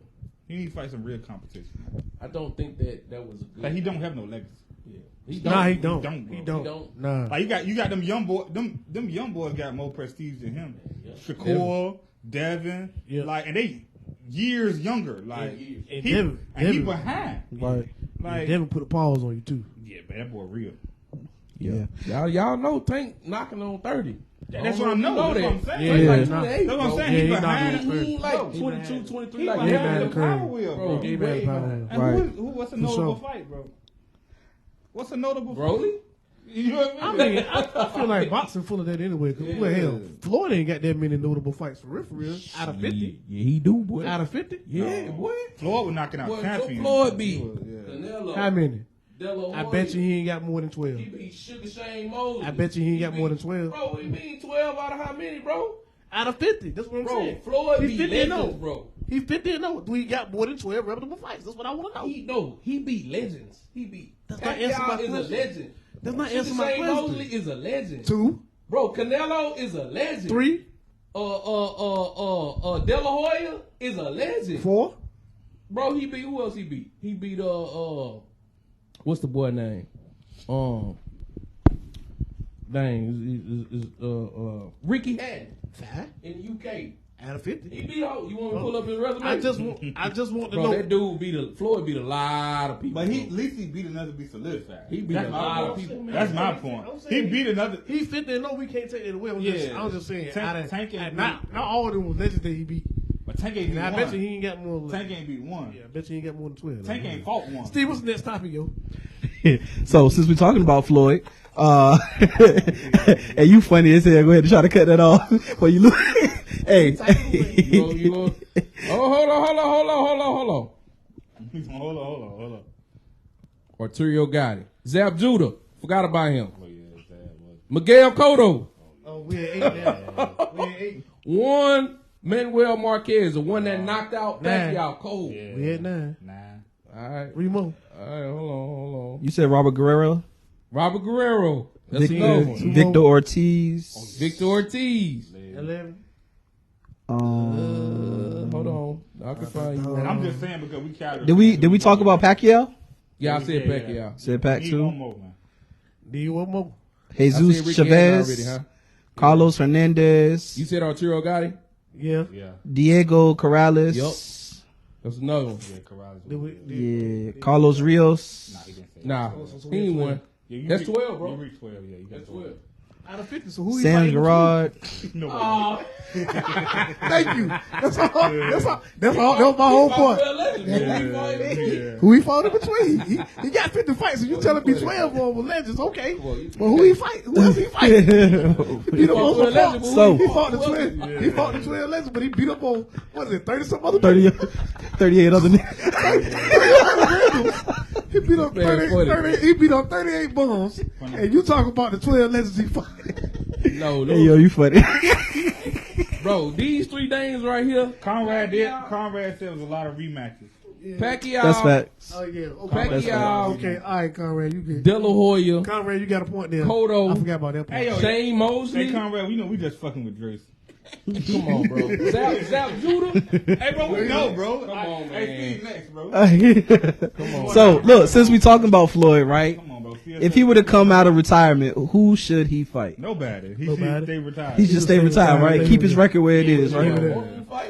He need to fight some real competition. I don't think that was a good. Like he don't have no legacy. Yeah. He don't, bro. He don't. Nah. Like you got them young boys. Them young boys got more prestige than him. Yeah. Shakur, Devin, Yeah. like, and they years younger. Like years. And he Devin- behind. Right. Like Devin put a pause on you too. yeah, man, that boy real. Yeah. Y'all know Tank knocking on 30. That's what I know. That's what I'm saying. Yeah. Like Nah. 28, That's what I'm bro. saying. Yeah, He he behind. knocking on He ain't like Bro, 22, 23 He like behind behind the the curve. power wheel, Bro, bro. he behind way the power behind. wheel. And Right. what's a For notable sure. fight, bro? What's a notable Broly? fight? You know what I I mean? mean, I feel like boxing full of that anyway. Cause well, hell, Floyd ain't got that many notable fights for real. Out of 50, Yeah, he do, boy. out of 50, Yeah, boy. Floyd was knocking out Boy, champions. Floyd beat Yeah. Canelo. how many? De La I Hoya. bet you he ain't got more than 12. He beat Sugar Shane Moses. I bet you he ain't got more than 12. Bro, what do you mean 12 out of how many, bro? Out of 50, that's what I'm Bro, saying. Floyd He's beat 50 and legends, 0. bro. He's 50 and 0. Do he got more than 12 reputable fights? That's what I want to know. He beat legends. He beat. That's not answer my Pacquiao is a question. legend. That's not Sugar answer my Shane question. Mosley is a legend. 2, Bro, Canelo is a legend. 3, De La Hoya is a legend. 4. Bro, he beat who else? He beat. He beat what's the boy name? Ricky Hatton 5 in the UK. out of 50. He beat out. You want me to pull up his resume? I just want to Bro, know. that dude Floyd beat a lot of people. But at least he beat another be solidified. He beat That's a my lot point. of people, man. That's my point. I'm He saying beat another. He's 50 and 0. We can't take that away. I'm just saying. Tank ain't not all of them was legends that he beat. But Tank ain't beat And I one. bet you he ain't got more. Tank ain't beat one. Yeah, I bet you he ain't got more than 12. Tank ain't fought one. Steve, what's the next topic, yo? So since we're talking about Floyd, and you funny as hell, go ahead and try to cut that off. Well, you look, hey, You want- Oh, hold on. Hold on. Arturo Gotti. Zab Judah. Forgot about him. Oh, yeah, it's that one. Miguel Cotto. Oh, we at 8 now. We at 8. One Manuel Marquez, the one that knocked out Nine. Pacquiao cold. Yeah. We at 9. Nah. All right. 3 more. All right, hold on. you said Robert Guerrero, Robert Guerrero. That's Victor, another one. Victor Ortiz. Victor Ortiz. 11. Hold on. I can find you. And I'm just saying because we counted. Did we talk about Pacquiao? Yeah, I said Yeah. Pacquiao. Said Pac Need one too. more, man. Do you want more? I said Jesus Ricky Chavez, already, huh? Carlos Hernandez, You said Arturo Gotti? Yeah. Yeah. Diego Corrales. Yup. That's another one. Yeah, Corrales. Did we, Yeah, Carlos Rios. Nah, he didn't say Nah, So he ain't one. Yeah, you That's reach- 12, bro. You reach 12, yeah. You got That's 12. 12. Out of 50, so who he Sam fighting Gerard. Nobody. Thank you. That's all. That was my whole point. Yeah. Who he fought in between? He got 50 fights, so you telling me 12 of them were legends? Okay. Well, who he fight? Who else he fight? He beat up on some legends. So- he fought the 12. He fought the 12 legends, but he beat up on what is it? 30 some other people? 38 other niggas. He beat up 30. He beat up 38 bums, and you talk about the 12 legends he fought. No, Hey, yo, you funny. bro, these 3 names right here. Conrad said it was a lot of rematches. Pacquiao. That's facts. Oh yeah. Okay. Pacquiao. Okay. All right, Conrad, you good. De La Hoya. Conrad, you got a point there. Cotto. I forgot about that point. Hey, yo, Shane Mosley. Hey, Conrad, we just fucking with Drayce. Come on, bro. Zap Judah. Hey, bro, we know, bro. Come on, man. Hey, Steve next, bro. Come on. So, look, since we talking about Floyd, right? Come on, bro. If he would have come out of retirement, who should he fight? Nobody. He Nobody. should stay retired. He should stay retired, right? Keep his record where it is, right?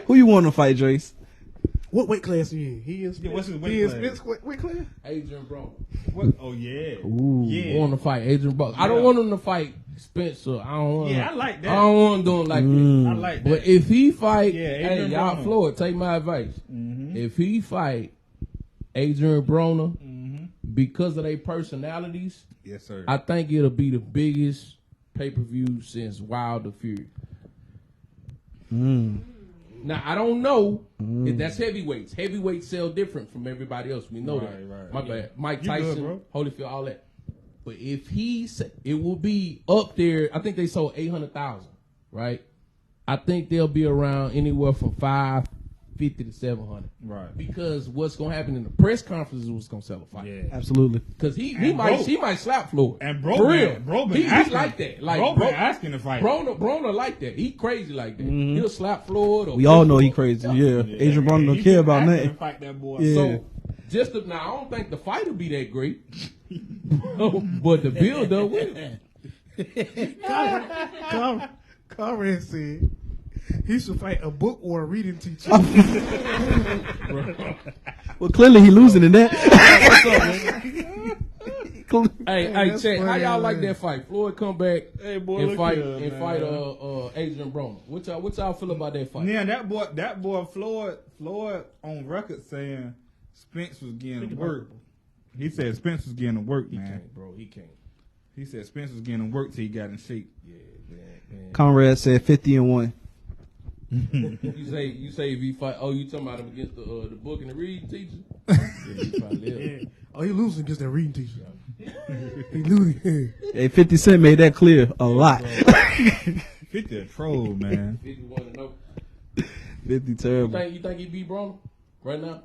Who you want to fight, Drayce? What weight class he in? He is. Yeah, what's his weight he is class? Spence weight class? Adrian Broner. What? Oh, yeah. Ooh. I Yeah. want to fight Adrian Broner. I don't want him to fight Spencer. I don't want. Yeah, I like that. I don't want him doing like that. I like that. But if he fight, Yeah, hey, Adrian y'all, Broner. Floyd, take my advice. If he fight Adrian Broner because of their personalities, Yes, sir. I think it'll be the biggest pay-per-view since Wilder Fury. Now I don't know if that's heavyweights. Heavyweights sell different from everybody else. We know that. Right. My bad. Mike You good, Tyson, bro. Holyfield, all that. But if it will be up there. I think they sold 800,000. Right. I think they'll be around anywhere from 550 to 700. Right. Because what's gonna happen in the press conference is what's gonna sell a fight. Yeah. Absolutely. Because he And might slap Floyd. And for real. Bro been He asking. like that. Like Bro been asking to fight. Broner like that. He crazy like that. He'll slap Floyd. Or We all know he crazy. Yeah. Adrian Broner don't He care been about asking nothing. to fight that boy. Yeah. So now, I don't think the fight will be that great, but the build up will. Conrad said he should fight a book or a reading teacher. Well, clearly he losing in that. Hey, that's Chet, how funny, y'all man. like that fight? Floyd come back boy, and look fight here, and man. fight Adrian Broner. What y'all feel about that fight? Yeah, that boy Floyd on record saying Spence was getting work. He said Spence was getting work, He man. can't, bro. He can't. He said Spence was getting work till he got in shape. Yeah, man. Conrad said 50-1. You say if he fight? Oh, you talking about him against the book and the reading teacher? Yeah, he probably is. Yeah. Oh, he losing against that reading teacher. He losing. Hey, 50 Cent made that clear a lot. 50 a troll, man. 51 and 0. 50 terrible. You think he beat Broner right now?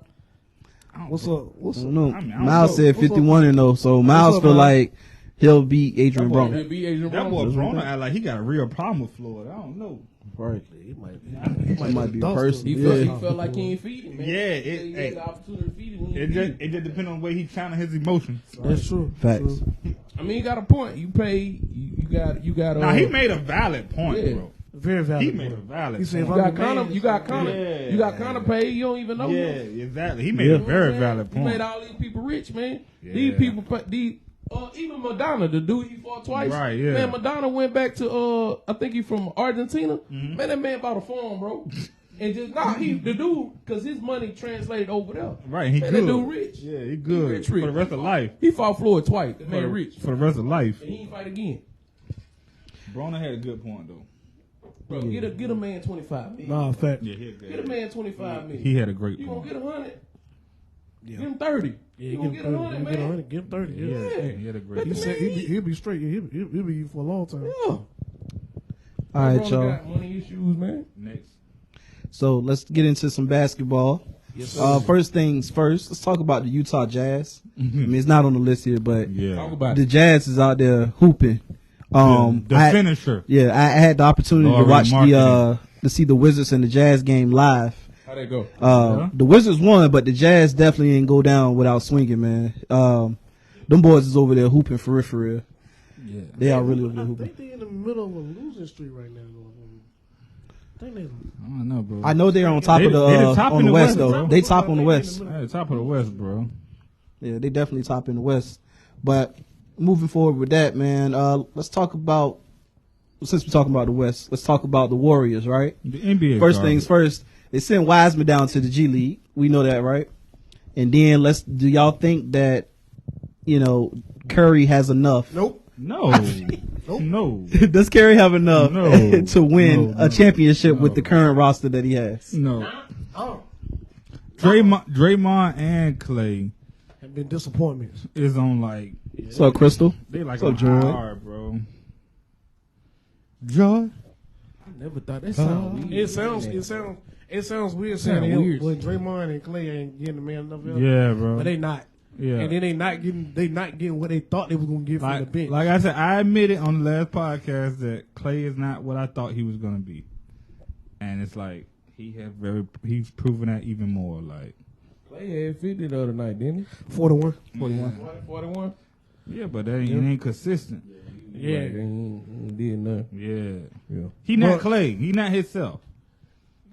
What's up? What's I up? don't know. I mean, I don't Miles know. said 51-0, so Miles up, feel man? like he'll beat Adrian He'll Broner. beat Adrian That boy Broner. Broner act like he got a real problem with Floyd. I don't know. Right. He might be. It might be Duster. personal. He Yeah. felt like he ain't feed him, man. Yeah, He had the opportunity to feed him. He It ain't just feed him. it just depends on the way he channel his emotions. That's true. Facts. True. I mean, you got a point. You pay. You got. Nah, he made a valid point, Yeah. bro. Very valid. He made a valid He said, point. if You I got be Connor. mad, You got Connor. Yeah. You got Connor paid. You don't even know. Yeah, him. exactly. He made Yeah. a very Man, valid He made point. all these people rich, man. Yeah. These people, even Madonna, the dude he fought twice. Right, yeah. Man, Madonna went back to I think he from Argentina. Man, that man bought a farm, bro. And just the dude, because his money translated over there. Right, he Man, good. that dude rich. Yeah, he good rich. for the rest of life. He fought Floyd twice. That man rich. For the rest of life. And he ain't fight again. Broner had a good point though. Bro, get a man 25 million. Nah, fact. Yeah, he had Get a man 25 million. He had a great You gonna point. get 100? Yeah. Give him 30. Yeah, You gonna give get him 100, 30. Give him man? 100. Give him 30. Yeah. Yeah. He had a great He point. said he'll be straight. He'll be you for a long time. Yeah. All right, LeBron y'all. got money issues, man. Next. So let's get into some basketball. Yes, sir. First things first, let's talk about the Utah Jazz. I mean, it's not on the list here, but Yeah. Talk about the it. Jazz is out there hooping. The I- finisher. Yeah, I had the opportunity to Already watch marketing. to see the Wizards and the Jazz game live. How that go? The Wizards won, but the Jazz definitely ain't go down without swinging, man. Them boys is over there hooping for real. Yeah. They are really over there I hooping. think they're in the middle of a losing streak right now. I think they. I don't know, bro. I know they're on top They- of the they the top on in the the West West, though. bro. They top on the West. At the top of the West, bro. Yeah, they definitely top in the West. But moving forward with that, man, let's talk about since we're talking about the West, let's talk about the Warriors, right? The NBA. First things first, they sent Wiseman down to the G League. We know that, right? And then do y'all think that, Curry has enough? Nope. No. No. Does Curry have enough No. to win No. a championship No. with the current roster that he has? No. Oh, Draymond and Clay have been disappointments. is on like So, Crystal? they like So, on Joy? IR, bro. Joy. I never thought that sounded weird. It sounds weird Sound saying weird. when Draymond and Clay ain't getting the man enough help. Yeah, bro. But they not. Yeah. And then they not getting what they thought they was gonna get from the Like, bench. like I said, I admitted on the last podcast that Clay is not what I thought he was gonna be, and it's like he's proven that even more. Like, Clay had 50 the other night, didn't 41. 41. he? 41? yeah, but that ain't consistent. Yeah. Right, he did nothing. Yeah, Yeah. he not But- Clay. He not himself.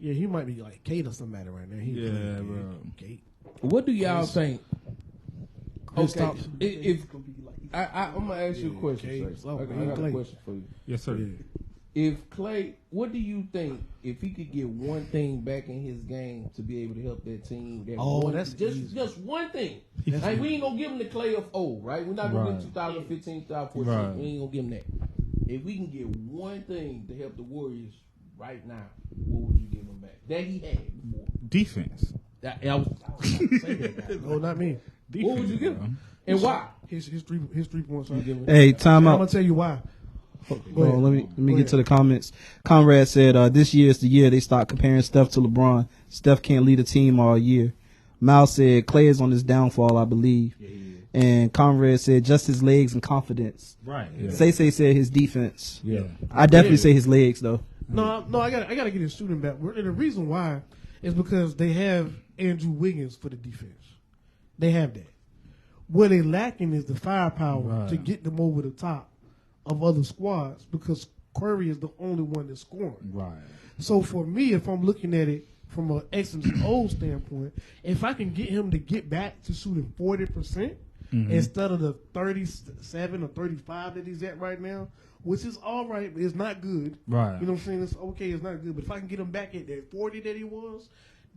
Yeah, he might be like Kate or somebody right now. He Yeah, bro. Kate. What do y'all think? Okay, Kristaps. if I'm gonna ask you a question, Okay, sir. I got a Clay. question for you. Yes, sir. Yeah. If Clay, what do you think if he could get one thing back in his game to be able to help that team? That's easy. just one thing. Like, we ain't gonna give him the Clay of old, right? We're not gonna give him 2015, 2014. Right. We ain't gonna give him that. If we can get one thing to help the Warriors right now, what would you give him back? That he had before. Defense. I was about to say that, guy. No, not me. Defense. What would you give bro. him? And why? His 3 points. You give him- Hey, time I'm out. gonna tell you why. Hold on, let me Go get to ahead. the comments. Conrad said, this year is the year they start comparing Steph to LeBron. Steph can't lead a team all year. Miles said, Clay is on his downfall, I believe. Yeah, yeah. And Conrad said, just his legs and confidence. Right. Yeah. Say said his defense. Yeah. I definitely say his legs, though. No, I gotta get his shooting back. And the reason why is because they have Andrew Wiggins for the defense. They have that. What they lacking is the firepower Right. to get them over the top of other squads because Curry is the only one that's scoring. Right. So for me, if I'm looking at it from an X and O standpoint, if I can get him to get back to shooting 40% instead of the 37 or 35 that he's at right now, which is all right, but it's not good. Right. You know what I'm saying? It's okay, it's not good. But if I can get him back at that 40 that he was,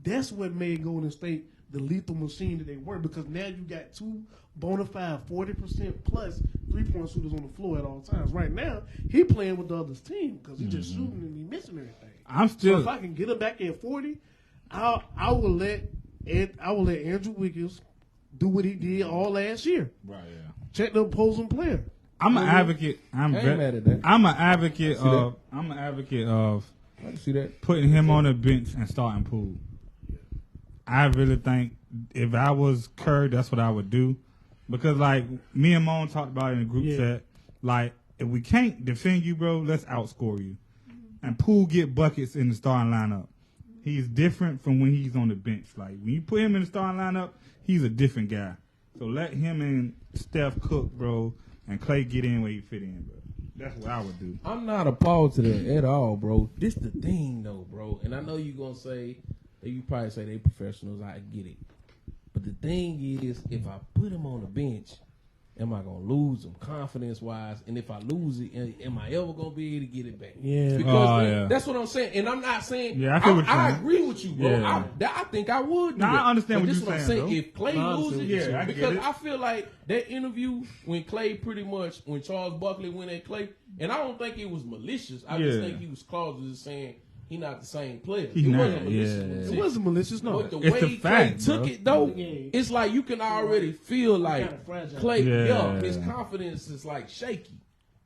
that's what made Golden State the lethal machine that they were, because now you got two bona fide 40% plus 3-point shooters on the floor at all times. Right now, he playing with the other team because he's just shooting and he missing everything. I'm So still. if I can get him back at 40, I will let Andrew Wiggins do what he did all last year. Right. Yeah. Check the opposing player. I'm an advocate. I ain't mad at that. I'm an advocate See of. I'm an advocate of I can see that. putting him on the bench and starting Poole. I really think if I was Kerr, that's what I would do, because like me and Mone talked about it in the group chat. Like, if we can't defend you, bro, let's outscore you. And Poole get buckets in the starting lineup. He's different from when he's on the bench. Like, when you put him in the starting lineup, he's a different guy. So let him and Steph cook, bro, and Clay get in where he fit in, bro. That's what I would do. I'm not opposed to that at all, bro. This the thing, though, bro. And I know you're going to say, you probably say they professionals. I get it. But the thing is, if I put him on the bench, am I going to lose him confidence-wise? And if I lose it, am I ever going to be able to get it back? Yeah. Because that's what I'm saying. And I'm not saying, Yeah, I feel what you're I saying. agree with you, bro. Yeah. I think I would do Nah, I that. understand But what this you're I'm saying, though. If Clay Nah, I loses, understand Yeah, I get because it. I feel like that interview when Clay pretty much, when Charles Barkley went at Clay, and I don't think it was malicious. I just Yeah. think he was closeted saying he not the same player. He it not, wasn't malicious. yeah. when he It said wasn't malicious, no. but the It's way the Clay fact, took bro. it, though, Yeah. it's like you can already feel like kinda fragile. Clay, Yeah. his confidence is like shaky,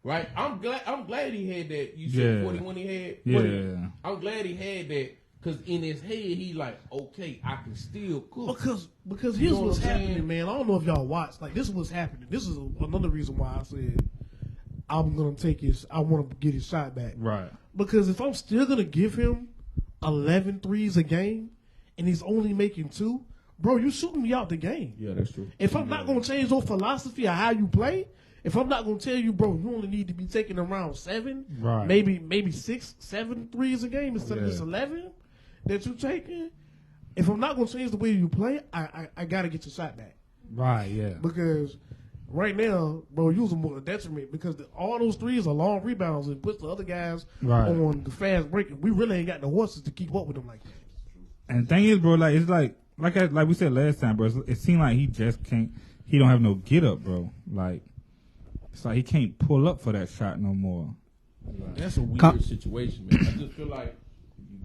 right? I'm glad he had that. You said Yeah. 41 he had. Yeah. I'm glad he had that because in his head he like, okay, I can still cook. Because You here's know what's what I'm saying? happening, man. I don't know if y'all watched. Like, this is what's happening. This is another reason why I said I'm gonna take his. I want to get his shot back. Right. Because if I'm still gonna give him 11 threes a game, and he's only making 2, bro, you shooting me out the game. Yeah, that's true. If I'm not gonna change your philosophy of how you play, if I'm not gonna tell you, bro, you only need to be taking around 7, Right. maybe 6, 7 threes a game instead of Yeah. just 11 that you taking. If I'm not gonna change the way you play, I gotta get your shot back Right. Yeah. because Right now, bro, use them more a detriment because all those threes are long rebounds and puts the other guys on the fast break. We really ain't got the horses to keep up with them like that. And the thing is, bro, like it's like we said last time, bro. It seemed like he just can't. He don't have no get up, bro. Like it's like he can't pull up for that shot no more. That's a weird situation, man. I just feel like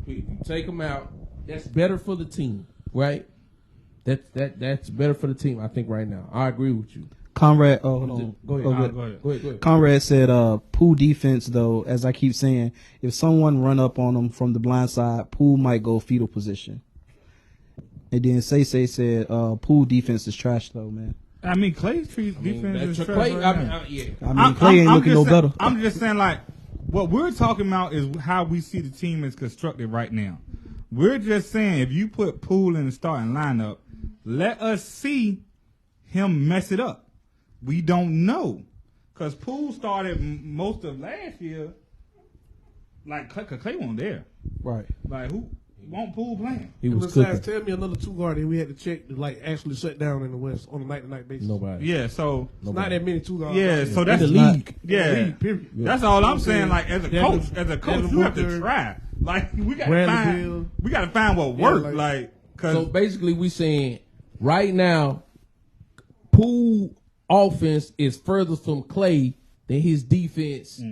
if you take him out, that's better for the team, right? That's better for the team, I think, right now. I agree with you. Conrad, hold on. Go ahead. Conrad said, Poole defense, though, as I keep saying, if someone run up on him from the blind side, Poole might go fetal position. And then Say said, Poole defense is trash, though, man. I mean, Clay's defense is trash. Clay, I mean, Clay ain't looking no better. I'm just saying, like, what we're talking about is how we see the team is constructed right now. We're just saying, if you put Poole in the starting lineup, let us see him mess it up. We don't know. Because Poole started most of last year, like, Clay wasn't there. Right. Like, who won't Poole playing? He was Besides, cooking. tell me another two guard that we had to check to, like, actually shut down in the West on a night-to-night basis. Nobody. Yeah, so. It's not that many two guards. Yeah, so that's in the league. Yeah. In the league, period. That's all I'm You saying. know what Like, as a Devin- coach, you have to Booker, try. Like, we got to Bradley Beal. find. We got to find what works. like- Like, cause So basically, we saying right now, Poole offense is further from Clay than his defense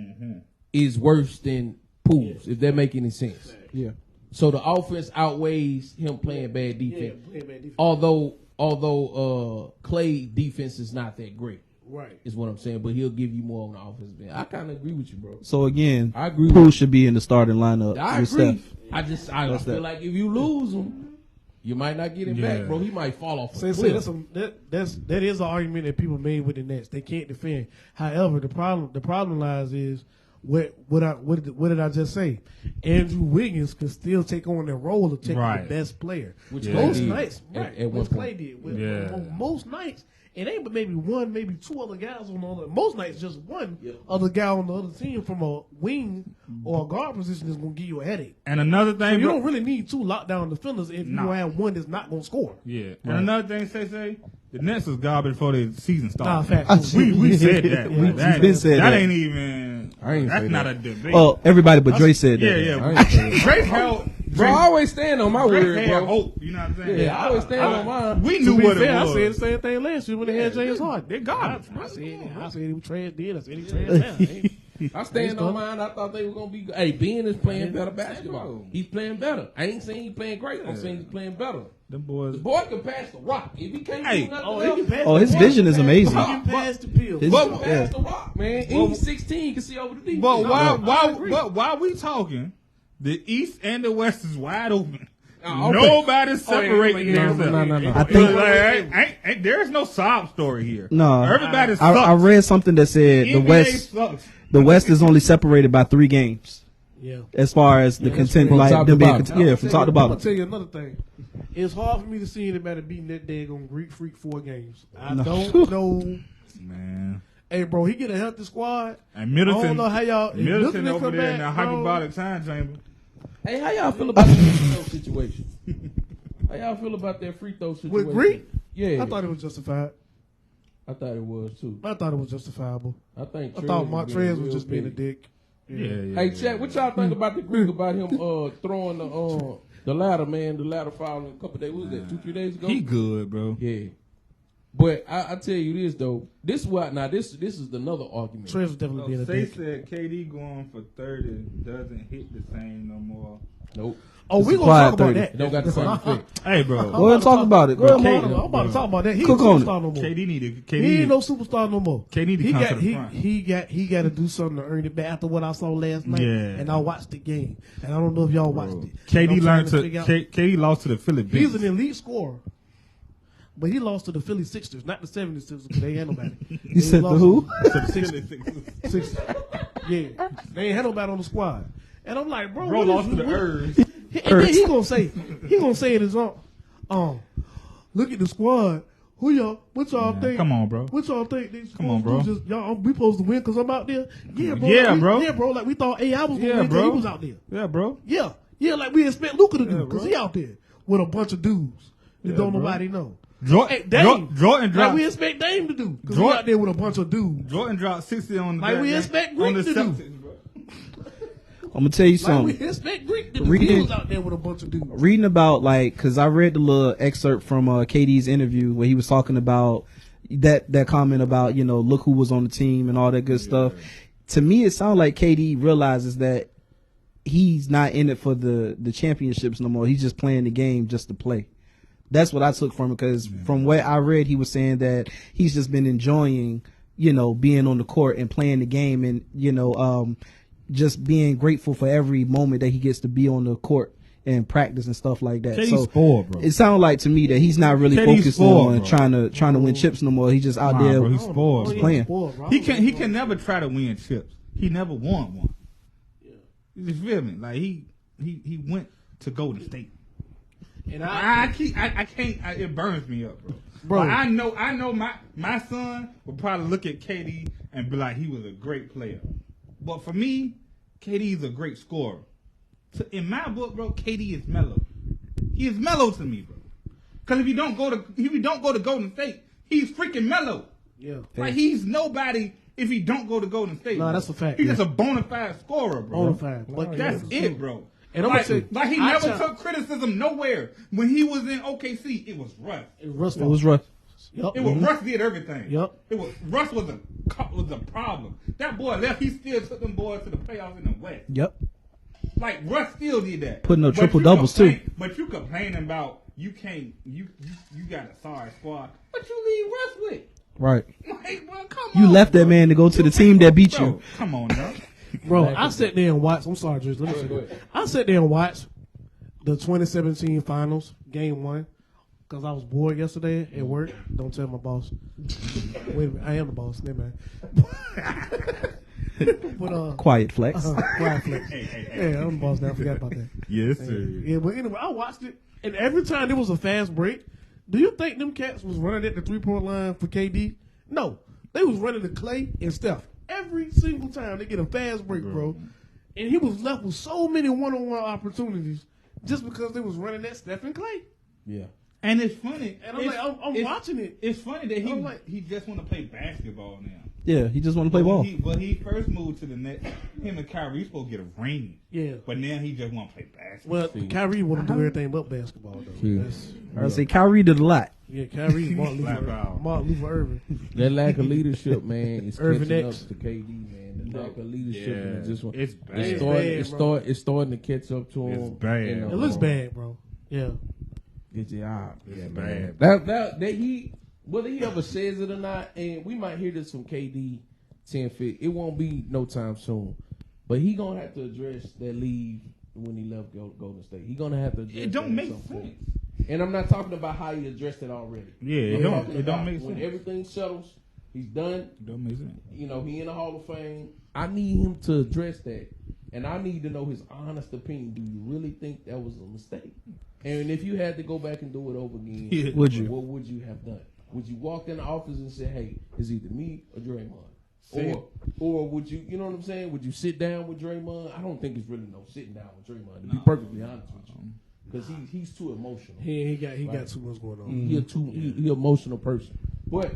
is worse than Poole's. If that make any sense. Yeah. So the offense outweighs him playing bad Yeah, defense. playing bad defense. Although Clay defense is not that great, Right. is what I'm saying. But he'll give you more on the offensive end. I kind of agree with you, bro. So, again, I agree Poole with should be in the starting lineup I with agree. Steph. I That's feel that. like if you lose him, you might not get him Yeah. back, bro. He might fall off. So a say cliff. that is an argument that people made with the Nets. They can't defend. However, the problem lies is what did I just say? Andrew Wiggins could still take on the role of taking Right. the best player. Which Yeah. Clay Most did nights, at right? one Which Clay point. did. With, Yeah. Most nights, it ain't but maybe one, maybe two other guys on the other. Most nights, just one Yep. other guy on the other team from a wing or a guard position is going to give you a headache. and another So thing, you bro- don't really need two lockdown defenders if you Nah. don't have one that's not going to score. yeah. And another thing, say the Nets was garbage before the season Nah, started. facts. We said that. Yeah, man. we've been said that that. ain't even. I ain't That's say not that. a debate. Oh, everybody but Drayce said that. yeah. I ain't say that. Drayce held. Bro, I always stand on my Drayce word, had bro. hope. You know what I'm saying? Yeah, I always stand on mine. We To knew be what fair, it I was. said the same thing last year when they had James Harden. They're garbage. I said he was trash then. I said he trash now. I stand on mine. I thought they were gonna be good. Hey, Ben is playing better basketball. He's playing better. I ain't saying he's playing great. I'm saying he's playing better. Them boys. The boy can pass the rock. If he can't Hey. do nothing Oh, else, he can pass Oh, his the vision is ball. amazing. He can pass the pill. His- he can pass yeah. the rock, man. And he's 16. He can see over the defense. But I agree. while we talking, the East and the West is wide open. Okay. Nobody's separating No, themselves. no. I think- Like, there's no sob story here. No. Everybody sucks. I read something that said the NBA West is only separated by 3 games Yeah. as far as the content, from like top them to being, bottom. yeah, from top to I'm gonna bottom. tell you another thing. It's hard for me to see anybody beating that daggone Greek Freak 4 games. I don't know. Man. Hey, bro, he get a healthy squad. And Middleton, I don't know how y'all. if Middleton come over there in back, the bro, hyperbolic time chamber. Hey, how y'all feel about the free throw situation? How y'all feel about that free throw situation? With Greek? Yeah. I thought it was justified. I thought it was too. I thought it was justifiable. I think I Trez thought was being Montrez was real just being a big. dick. Yeah. Hey, Chat, what y'all think about the Greek about him throwing the ladder, man? The ladder foul a couple days. What was that? 2-3 days ago. He good, bro. Yeah. But I tell you this though. This is what now. This is another argument. Trez was definitely being a They dick. said KD going for 30 doesn't hit the same no more. Nope. Oh, we gonna Supply talk about 30. It that. don't got the same effect. Hey, bro. Go ahead and talk about it. Go ahead, I'm Mo. about to talk about that. He ain't Cook a on it. superstar no more. KD need to. He ain't no superstar no more. KD need to he come got to the front. he got to do something to earn it back after what I saw last night. Yeah. And I watched the game, and I don't know if y'all watched it. KD I'm learned trying to. figure out- KD lost to the Philly He's Bears. an elite scorer, but he lost to the Philly Sixers, not the 76ers, because they ain't had nobody. You said the who? Six. Yeah, they ain't had nobody on the squad. And I'm like, bro, Bro what lost is- to the what- Urs. And then he gonna say in his own, look at the squad. Who y'all? What y'all Man, think? come on, bro. What y'all think? They Come on, supposed to bro. do? Just y'all, we supposed to win because I'm out there. Yeah, bro. Yeah, like, bro. Yeah, bro. Like we thought AI was gonna Yeah, win because bro. he was out there. Yeah, bro. Yeah, like we expect Luka to do Yeah, because bro. he out there with a bunch of dudes that Yeah, don't bro. nobody know. Hey, Dame. Jordan Like dropped. we expect Dame to do. Because we Jordan- out there with a bunch of dudes. Jordan dropped 60 on the Like we goddamn- expect on Greek the to do. Celtics, bro. I'm gonna tell you Like something. we expect Greek to do. Reading- He was out there with a bunch of dudes. Reading about because I read the little excerpt from KD's interview where he was talking about that comment about look who was on the team and all that good stuff. To me, it sounds like KD realizes that he's not in it for the championships no more. He's just playing the game just to play. That's what I took from it, because from what I read, he was saying that he's just been enjoying being on the court and playing the game, and just being grateful for every moment that he gets to be on the court and practice and stuff like that. KD So spoiled, bro. it sounded like to me that he's not really KD focused spoiled, on bro. trying to win chips no more. He's just out Nah, there. bro, he's spoiled, bro. playing. He can never try to win chips. He never won one. You just feel me? Like he went to Golden State. And I can't. It burns me up, bro. Bro. Like, I know my son would probably look at KD and be like, he was a great player. But for me, KD is a great scorer. So in my book, bro, KD is mellow. He is mellow to me, bro. Because if you don't go to Golden State, he's freaking mellow. Yeah. Like he's nobody if he don't go to Golden State. No, bro. that's a fact, He's yeah. just a bona fide scorer, bro. Bonafide. But That's it, bro. And I'm like, gonna say, like he I never try- took criticism nowhere. When he was in OKC, it was rough. It was It was rough. Yep. It was Russ did everything. Yep. It was Russ was a problem. That boy left. He still took them boys to the playoffs in the West. Yep. Like Russ still did that. Putting up But triple you doubles, too. But you complaining about you can't you got a sorry squad. But you leave Russ with. Right. Like, bro, come You on, left that bro. man to go to the team that beat Bro, you. come on, bro. Bro, I sat there and watched. I'm sorry, Drayce. Let me say that. I sat there and watched the 2017 finals, game 1, because I was bored yesterday at work. Don't tell my boss. Wait a minute, I am the boss. Never mind. But Quiet flex. quiet flex. Yeah, I'm the boss now. I forgot about that. Yes, sir. Yeah, but anyway, I watched it, and every time there was a fast break, do you think them cats was running at the 3-point line for KD? No, they was running to Clay and Steph. Every single time they get a fast break, bro. And he was left with so many one-on-one opportunities just because they was running at Steph and Clay. Yeah. And it's funny. And I'm like, I'm watching it. It's funny that I'm like- he just want to play basketball now. Yeah, he just want to play ball. When he first moved to the Nets, him and Kyrie supposed to get a ring. Yeah. But now he just want to play basketball. Well, Kyrie want to do everything but basketball, though. Yeah. I say Kyrie did a lot. Yeah, Kyrie, Martin Slap out. Luther Irvin. That lack of leadership, man, is Irvin catching X. up to KD, man. The lack of leadership, Yeah. and just It's bad. It's bad, it's starting to catch up to him. It's bad. It looks bad, bro. Yeah. Get your eye. It's bad. That he, whether he ever says it or not, and we might hear this from KD 10 feet. It won't be no time soon, but he gonna have to address that leave when he left Golden State. He gonna have to address It don't that make at some point. sense. And I'm not talking about how he addressed it already. Yeah, I'm talking it don't about make when sense. everything settles. He's done. It don't make sense. You know, he in the Hall of Fame. I need him to address that. And I need to know his honest opinion. Do you really think that was a mistake? And if you had to go back and do it over again, Yeah. Would you? what would you have done? Would you walk in the office and say, hey, it's either me or Draymond? See? Or would you, you know what I'm saying? Would you sit down with Draymond? I don't think it's really no sitting down with Draymond, to be perfectly honest with you. Because he's too emotional. He got too much going on. He emotional person. But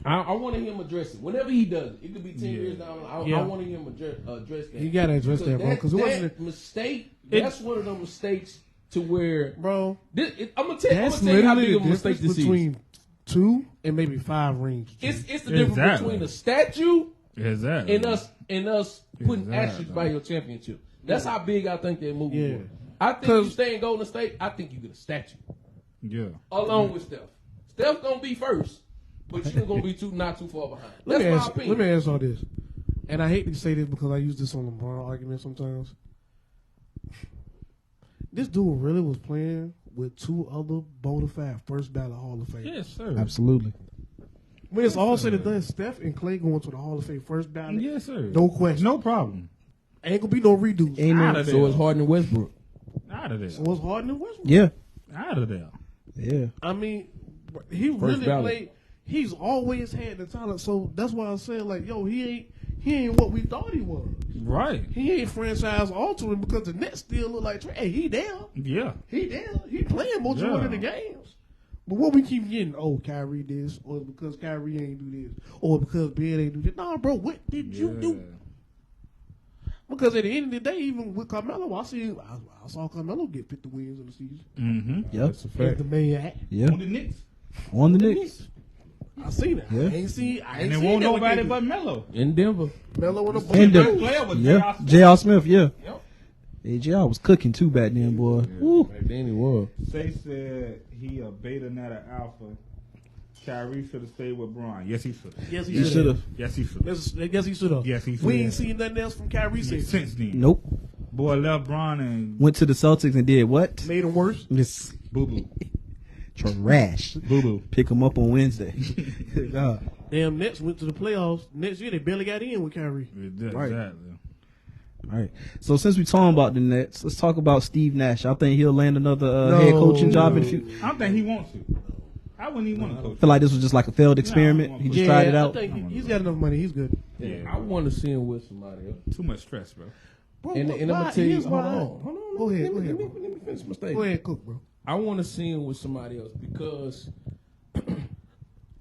I want to hear him address it. Whenever he does it, it could be 10 years down. I want to hear him address that. He got to address that, bro. Because it wasn't, mistake. That's one of the mistakes to where, bro. I'm gonna tell That's you how big literally of the a mistake difference this is. between 2 and maybe 5 rings. It's the difference Exactly. between a statue Exactly. and us putting Exactly. ashes by your championship. That's how big I think that movie Yeah. was. I think you stay in Golden State. I think you get a statue Yeah. along with Steph. Steph gonna be first, but you're gonna be not too far behind. Let That's me my ask. opinion. Let me ask all this, and I hate to say this because I use this on LeBron argument sometimes. This dude really was playing with 2 other bona fide first ballot Hall of Fame. Yes, sir. Absolutely. When it's all said and done, Steph and Clay going to the Hall of Fame first ballot. Yes, sir. No question. No problem. Ain't gonna be no redos. Ain't Out no, of there. So it's Harden and Westbrook. Out of there. So it's Harden and Westbrook. yeah, Out of there. yeah. I mean, he really ballot. played. He's always had the talent. So that's why I'm saying, like, yo, he ain't what we thought he was. Right. He ain't franchise altering because the Nets still look like, hey, he there. Yeah. He there. He playing most Yeah. of the games. But what we keep getting, Kyrie this, or because Kyrie ain't do this, or because Ben ain't do this. Nah, bro, what did you do? Because at the end of the day, even with Carmelo, I saw Carmelo get 50 wins in the season. Mm-hmm. Yep. That's a fact. The man, Yeah. On the Knicks. On the Knicks. I seen it. Yeah. I ain't seen And it won't that nobody with but Melo. In Denver. Melo on the In The the- best player was Yeah. J.R. Smith. J.R. Smith, yeah. Yep. Hey, J.R. was cooking too back then, boy. Woo. Back then he was. Say said he a beta, not an alpha. Kyrie should have stayed with Bron. Yes, he should. Yes, You should have. Yes, he should. I guess he should have. Yes, he We should. ain't seen nothing else from Kyrie since. Since then. Nope. Boy left Bron and Went to the Celtics and did what? Made him worse. Just boo boo. trash. Boo boo. Pick him up on Wednesday. God. Damn, Nets went to the playoffs. Next year, they barely got in with Kyrie. Right. Exactly. All right. So since we talking about the Nets, let's talk about Steve Nash. I think he'll land another head coaching job in the future. I don't think he wants to. I wouldn't even want to coach. I feel like this was just like a failed experiment. He just tried it out. I think he's got enough money. He's good. Yeah. I want to see him with somebody else. Too much stress, bro. Bro, And I'm why- gonna tell you, here's hold why- on. Go ahead, Let me bro. finish my statement. Go ahead, cook, bro. I want to see him with somebody else because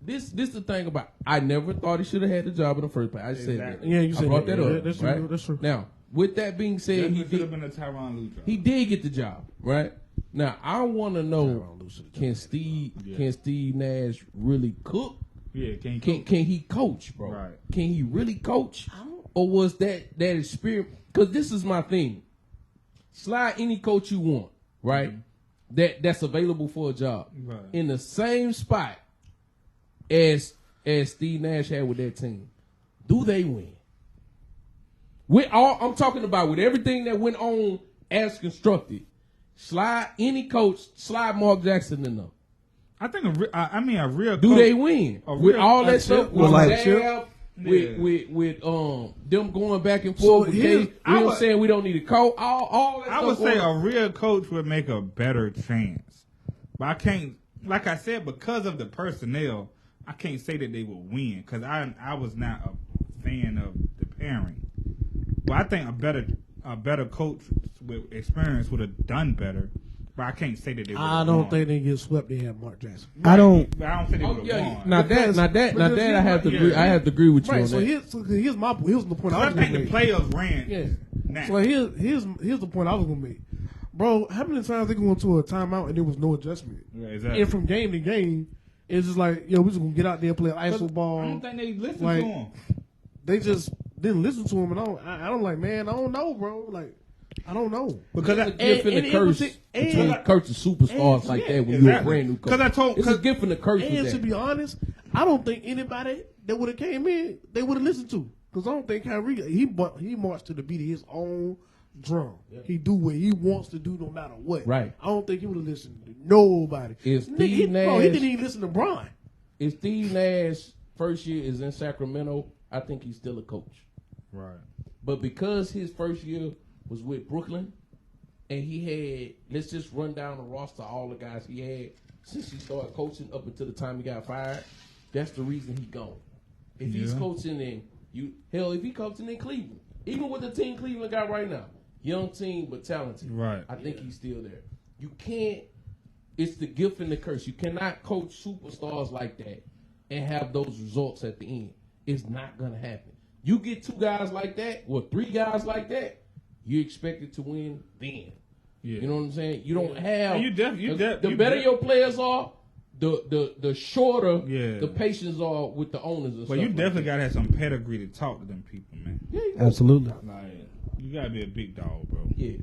this the thing about. I never thought he should have had the job in the first place. I said Exactly. that. Yeah, you I said brought that. that Yeah, up. that's true, right? that's true. Now, with that being said, He he should have did. been a Tyronn Lue job. He did get the job, right? Now I want to know: Can Steve Nash really cook? Yeah, can Can he coach, bro? Right. Can he really coach, or was that experience? Because this is my thing: slide any coach you want, right? That's available for a job Right. in the same spot as Steve Nash had with that team. Do they win? With all I'm talking about, with everything that went on as constructed, slide any coach, slide Mark Jackson in them. I think a real Do coach, they win a with real- all a that stuff? chip- With Well, like- staff, Yeah. with them going back and forth. So with here's- K, I you know would- saying we don't need a coach. All that I stuff would say going on. a real coach would make a better chance. But I can't, like I said, because of the personnel, I can't say that they will win because I was not a fan of the pairing. But I think a better coach with experience would have done better. But I can't say that they would have I don't think they get swept. They have Mark Jackson. I don't. But I don't think they would Oh, have yeah, won. now that I have to agree. yeah. I have to agree with you Right. on So that. here's the point I I was think gonna the make. players ran. Yeah. Now. So here's the point I was gonna make, bro. How many times they go into a timeout and there was no adjustment? Yeah, exactly. And from game to game, it's just like, yo, we just gonna get out there and play ISO I ball. don't think they listened Like- to him. They just didn't listen to him, and I don't like, man, I don't know, bro. Like, I don't know. Because It's a gift and a and it curse was it- between and- coach and superstars and- like yeah, that when you're a exactly. brand new coach. 'Cause I told- it's a 'cause- gift and a curse And with to that. be honest, I don't think anybody that would have came in they would have listened to, because I don't think Kyrie he marched to the beat of his own drum. He do what he wants to do no matter what. Right. I don't think he would have listened to nobody. Is Nigga, Steve he Nash- didn't even listen to Bron. If Steve Nash first year is in Sacramento, I think he's still a coach. Right. But because his first year was with Brooklyn, and he had, let's just run down the roster, all the guys he had since he started coaching up until the time he got fired. That's the reason he gone. If he's Yeah. coaching if he coaching in Cleveland, even with the team Cleveland got right now, young team but talented. Right. I think he's still there. You can't. It's the gift and the curse. You cannot coach superstars like that and have those results at the end. It's not gonna happen. You get two guys like that, or three guys like that, you expected to win then. Yeah. You know what I'm saying? You don't have. And the better your players are, the shorter Yeah. the patience are with the owners. And Well, you stuff definitely like gotta have some pedigree to talk to them people, man. that. Yeah, Absolutely. Like, you gotta be a big dog, bro. yeah.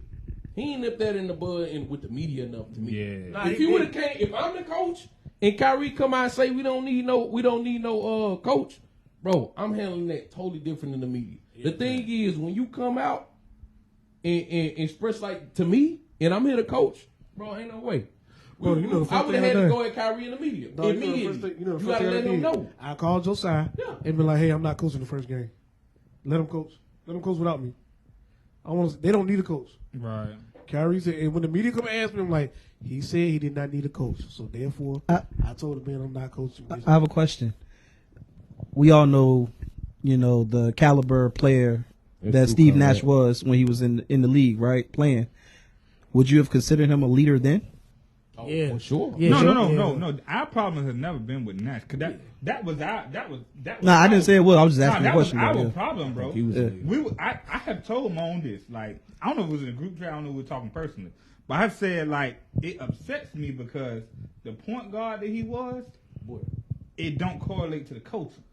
He ain't nipped that in the bud and with the media enough to me. Yeah. Nah, If he he would have did. came, if I'm the coach and Kyrie come out and say we don't need no coach, bro, I'm handling that totally different in the media. The thing is, when you come out and express like to me, and I'm here to coach, bro, ain't no way. Bro, you know the I first would have thing I had to done? go at Kyrie in the media Dog, immediately. you know the You first gotta thing let I him did? know. I called Josiah Yeah. and be like, hey, I'm not coaching the first game. Let him coach. Let him coach without me. They don't need a coach. Right. Kyrie said, and when the media come and ask me, I'm like, he said he did not need a coach. So therefore, I told him, man, I'm not coaching. I have a question. We all know, the caliber player It's that too Steve common. Nash was when he was in the league, right? Playing. Would you have considered him a leader then? Yeah, for sure. Yeah, No, sure. no, no, Yeah. no, no. Our problem has never been with Nash. Cause that was our that was. Nah, I didn't say it was. I was just asking that a question. was our about it. problem, bro. He was I have told Mone this. Like, I don't know if it was in a group chat. I don't know if we were talking personally, but I've said like it upsets me because the point guard that he was, it don't correlate to the coaching.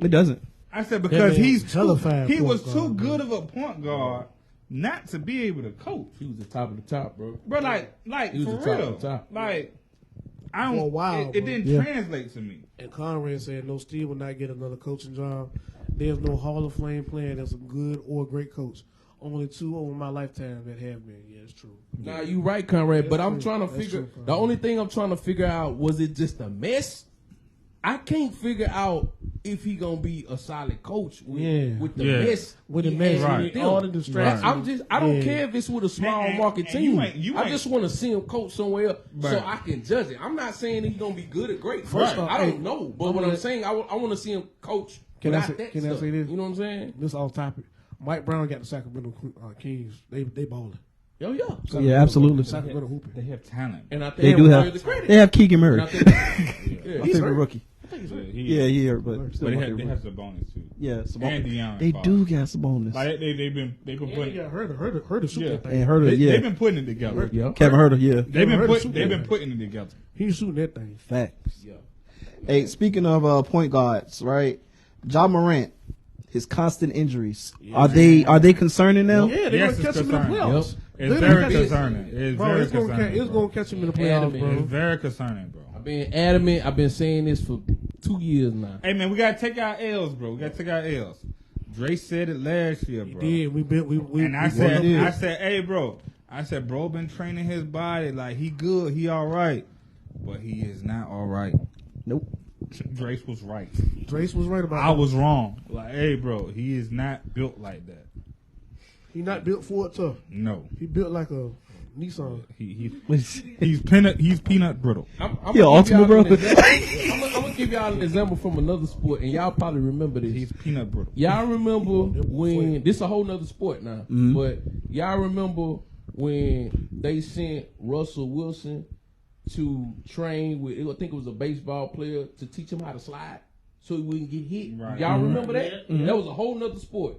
It doesn't. I said because man he telephone was point too guard, good of a point guard not to be able to coach. He was the top of the top, bro. Bro, like He was for the top real, of the top. like I don't. For a while, it bro. didn't Yeah. translate to me. And Conrad said, "No, Steve will not get another coaching job. There's no Hall of Fame player that's a good or great coach. Only 2 over my lifetime that have been. Yeah, it's true. Nah, you right, Conrad. But I'm true. trying to That's figure. true, Conrad. The only thing I'm trying to figure out, was it just a mess? I can't figure out if he gonna be a solid coach with the Yeah. mess. With the he mess, has Right. with them. all the distractions. I don't Yeah. care if it's with a small And- market and you team. ain't- you I ain't- just want to see him coach somewhere else so Right. I can judge it. I'm not saying he's gonna be good or great. First off, I don't hey, know, but I'm what gonna- I'm saying, I want to see him coach. Can I without say- that can I stuff. say this? You know what I'm saying? This off topic. Mike Brown got the Sacramento Kings. They balling. Yo, yeah. Yeah, absolutely. Sacramento hooping. They have talent. And I think They do have. the credit. They have Keegan Murray. And I think, My favorite rookie. Yeah, Yeah, yeah, but still But my they favorite have rookie. Sabonis too. Yeah, And Sabonis. De'Aaron They Fox. do got Sabonis. Like they've been Yeah, putting. Herder to shoot Yeah. that thing. And Herder, They've yeah. been putting it together. yeah. Kevin Herder, yeah. They've been Herder shoot that thing. putting it together. He's shooting that thing. Facts. Yeah. Hey, speaking of point guards, right? Ja Morant, his constant injuries, are they concerning now? Yeah, they Yes, gonna it's catch him in the concerning. playoffs. It's They very gonna catch him. concerning. It's Bro, very it's gonna concerning. it's bro. gonna catch him in the playoffs, Adamant. bro. It's very concerning, bro. I've been adamant. I've been saying this for 2 years now. Hey man, we gotta take our L's, bro. We gotta take our L's. Drayce said it last year, bro. Yeah, we And I we said, won. hey, bro. I said, bro, been training his body like he good, he all right, but he is not all right. Nope. Drayce was right. Drayce was right about I that. was wrong. Like, hey, bro, he is not built like that. He not built for it tough. No, He built like a Nissan. he's peanut brittle. I'm Yeah, ultimate, bro. I'm gonna give y'all an example from another sport, and y'all probably remember this. He's peanut brittle. Y'all remember when this a whole nother sport now, but y'all remember when they sent Russell Wilson to train with, I think it was a baseball player, to teach him how to slide so he wouldn't get hit. Right. Y'all remember that? That was a whole nother sport.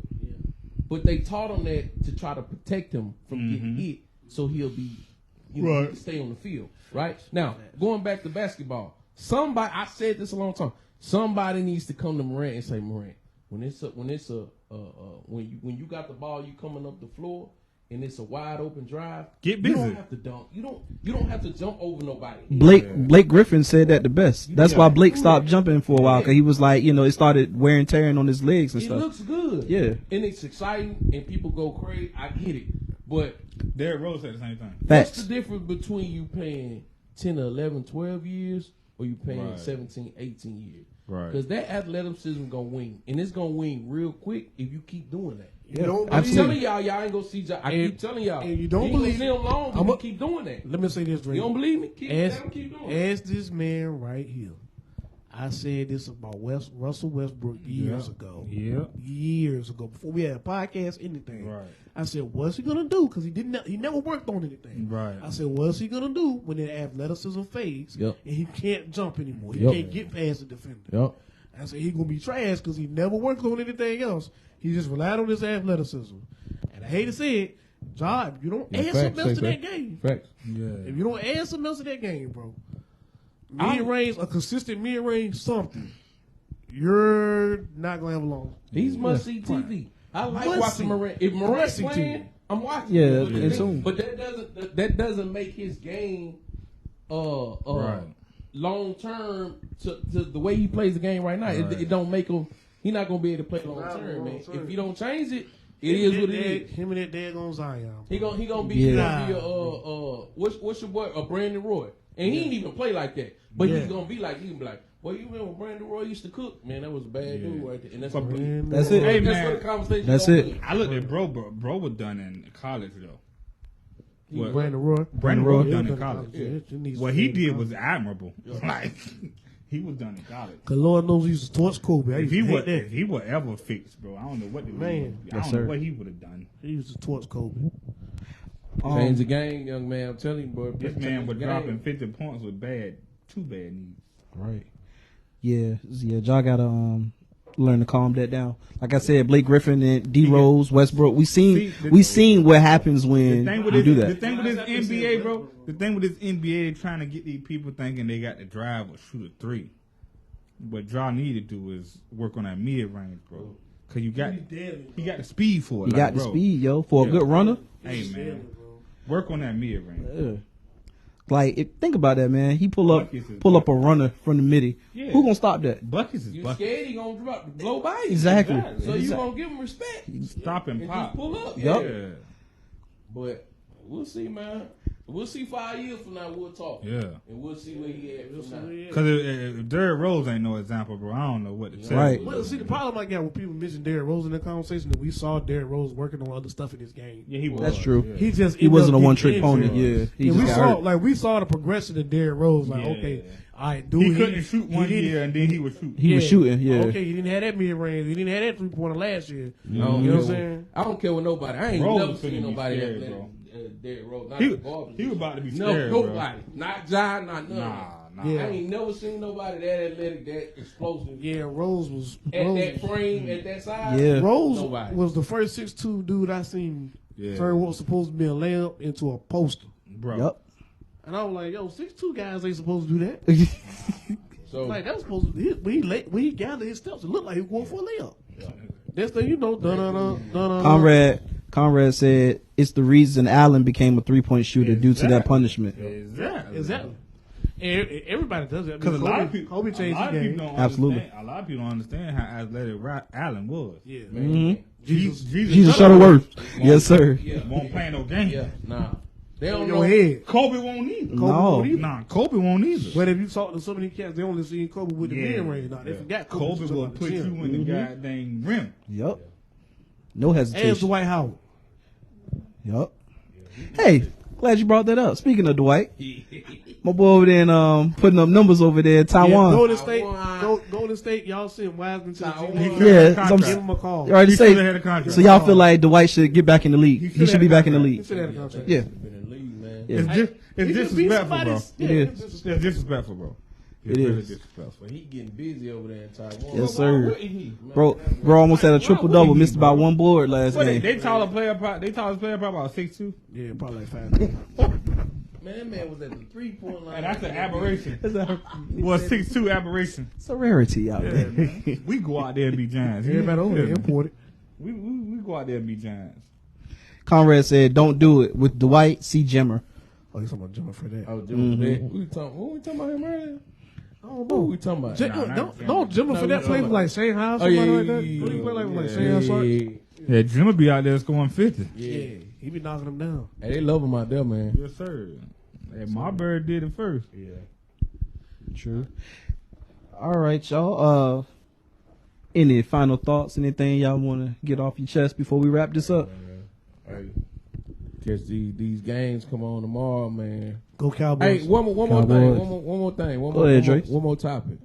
But they taught him that to try to protect him from getting hit, so he'll be, he can stay on the field. Right now, going back to basketball, I said this a long time. Somebody needs to come to Morant and say, Morant, when you got the ball, you coming up the floor, and it's a wide open drive. Get You busy. don't have to dunk. You don't have to jump over nobody. Blake Griffin said that the best. That's why Blake stopped jumping for a while, because he was like, it started wear and tearing on his legs and It stuff. looks good. Yeah. And it's exciting, and people go crazy. I get it. But Derrick Rose said the same thing. what's the Facts. difference between you paying 10 or 11, 12 years or you paying Right. 17, 18 years? Right. Because that athleticism going to wing. And it's going to wing real quick if you keep doing that. You don't I'm believe telling it. y'all ain't going to see Ja. I And- keep telling y'all. and you don't ain't gonna believe see it. him long if I'm you a- keep doing that. Let me say this, Drake. You don't believe me? Keep doing it. As this man right here, I said this about Russell Westbrook years ago. Yeah. Years ago, before we had a podcast, anything. Right. I said, what's he gonna do? Because he never worked on anything. Right. I said, what's he gonna do when the athleticism fades Yep. and he can't jump anymore? He Yep. can't get past the defender. Yep. I said, he's gonna be trash because he never worked on anything else. He just relied on his athleticism. And I hate to say it, John, if you don't add something else to that game, Facts. Yeah. if you don't add something else to that game, bro, mid-range, a consistent mid-range something, you're not going to have a long. He's must-see TV. I like Must-see. watching Morant. If Morant's Must-see playing, TV. I'm watching. Yeah, him. and soon. But that doesn't make his game Right. long term to the way he plays the game right now. Right. It don't make him. He's not gonna be able to play long Not term, man. long-term. If you don't change it, it is what it is. Him and that daggone Zion. He gonna be Yeah. what's your boy Brandon Roy, and he ain't even play like that. But Yeah. he's gonna be like well, you remember Brandon Roy used to cook, man. That was a bad dude right there, and that's But- what That's it. Hey, that's man. what the conversation. That's gonna it. be. I looked at bro was done in college though. What? Brandon Roy. Brandon Roy Yeah, done in done college. Yeah. What he did was admirable. Like he was done in college. Cause Lord knows he used to torch Kobe. I If used he to hate if that. he would ever fix, bro, I don't know what the Man. I Yes, don't sir. know what he would have done. He used to torch Kobe. Change the game, young man. I'm telling you, bro. This man was dropping 50 points with two bad knees. Right. Yeah. Y'all gotta learn to calm that down. Like I said, Blake Griffin and D Rose, Westbrook. We seen what happens when you do that. The thing with this NBA, bro. The thing with this NBA, they trying to get these people thinking they got to drive or shoot a three. What Ja need to do is work on that mid range, bro. Cause he got the speed for it. He got the speed, yo, for a good runner. Hey man, work on that mid range. Yeah. Like, think about that, man. He pull up a runner from the midi. Yeah. Who gonna stop that? Buckets is You buckets. scared he gonna blow by you. Exactly. So you gonna give him respect. Stop and pop. Just pull up. Yup. Yeah. But we'll see, man. We'll see 5 years from now. We'll talk. Yeah. And we'll see where he at. Because if Derrick Rose ain't no example, bro, I don't know what to say. Right. Well, see, the problem I got when people mention Derrick Rose in the conversation that we saw Derrick Rose working on other stuff in his game. Yeah, he was. That's true. Yeah. He wasn't a ended up one-trick getting pony. injured. Yeah, We saw the progression of Derrick Rose. Like, Yeah. okay, all right, dude. He couldn't shoot one year, and then he would shoot. He was shooting. Yeah. Okay, he didn't have that mid range. He didn't have that 3-pointer last year. No, You know what I'm saying? I don't care what nobody. I ain't Rose never finna seen be nobody scared, that bro. Derrick Rose. Not He the ball was about to be No, scared, nobody. Not Ja, not none. Nah. Yeah. I ain't never seen nobody that athletic, that explosive. Yeah, Rose was. At Rose, that frame, at that size. Yeah. Rose Nobody. was the first 6'2" dude I seen Yeah. turn what was supposed to be a layup into a poster. Bro. Yup. And I was like, yo, 6'2" guys ain't supposed to do that. So Like, that was supposed to when he gathered his steps, it looked like he was going for a layup. Next thing you know, Conrad said it's the reason Allen became a 3-point shooter due to that punishment. Exactly. And everybody does that. Because a lot of people, Kobe changed the game. Absolutely. A lot of people don't understand how athletic Allen was. Yeah. Mm-hmm. Jesus Shuttleworth. Yes, sir. yeah, won't play no game. yeah, nah. They don't Your know. head. Kobe won't either. No. Nah, Kobe won't either. But if you talk to so many cats, they only seen Kobe with the mid range. Now they forgot Kobe will was put you in the goddamn rim. Yup. No And hesitation. Dwight Howard. Yup. Hey, glad you brought that up. Speaking of Dwight, my boy over there putting up numbers over there in Taiwan. Golden State, y'all send Wiseman to the team. Yeah, so Give him a call. you already He say. should have had a contract. So y'all feel like Dwight should get back in the league. He should be back in the He league. should have had a contract. Yeah. Been in the league, man. Yeah. It's disrespectful, bro. It is. It's disrespectful, bro. It really is. disrespectful. But he getting busy over there in Taiwan. Yes, Why sir. wouldn't he, man? Bro almost had a triple double. Missed about one board last What game. they taller player? They taller player probably about 6'2". Yeah, probably like 5. Man, that man was at the 3-point line. And that's an aberration. Well, 6'2" aberration. It's a rarity out there. We go out there and be giants. Everybody over there Yeah. imported. We go out there and be giants. Conrad said, "Don't do it with Dwight. See Jimmer." Oh, he's talking about Jimmy for that. Oh, Jimmy Fredette. What we talking about him earlier? I don't What know. we talking about? Don't Jimmy for that play for like Shea House or Oh, yeah, somebody yeah, like that? yeah, What do you play like yeah, with like Shea House? yeah. Yeah, Jimmy be out there scoring 50. Yeah, he be knocking them down. Hey, they love him out there, man. Yes, sir. Hey, my bird did it first. Yeah. True. All right, y'all. Any final thoughts? Anything y'all want to get off your chest before we wrap this up? Hey, catch these games come on tomorrow, man. Go Cowboys. Hey, one more Cowboys. thing. One more thing. Go ahead, Drayce. One more topic.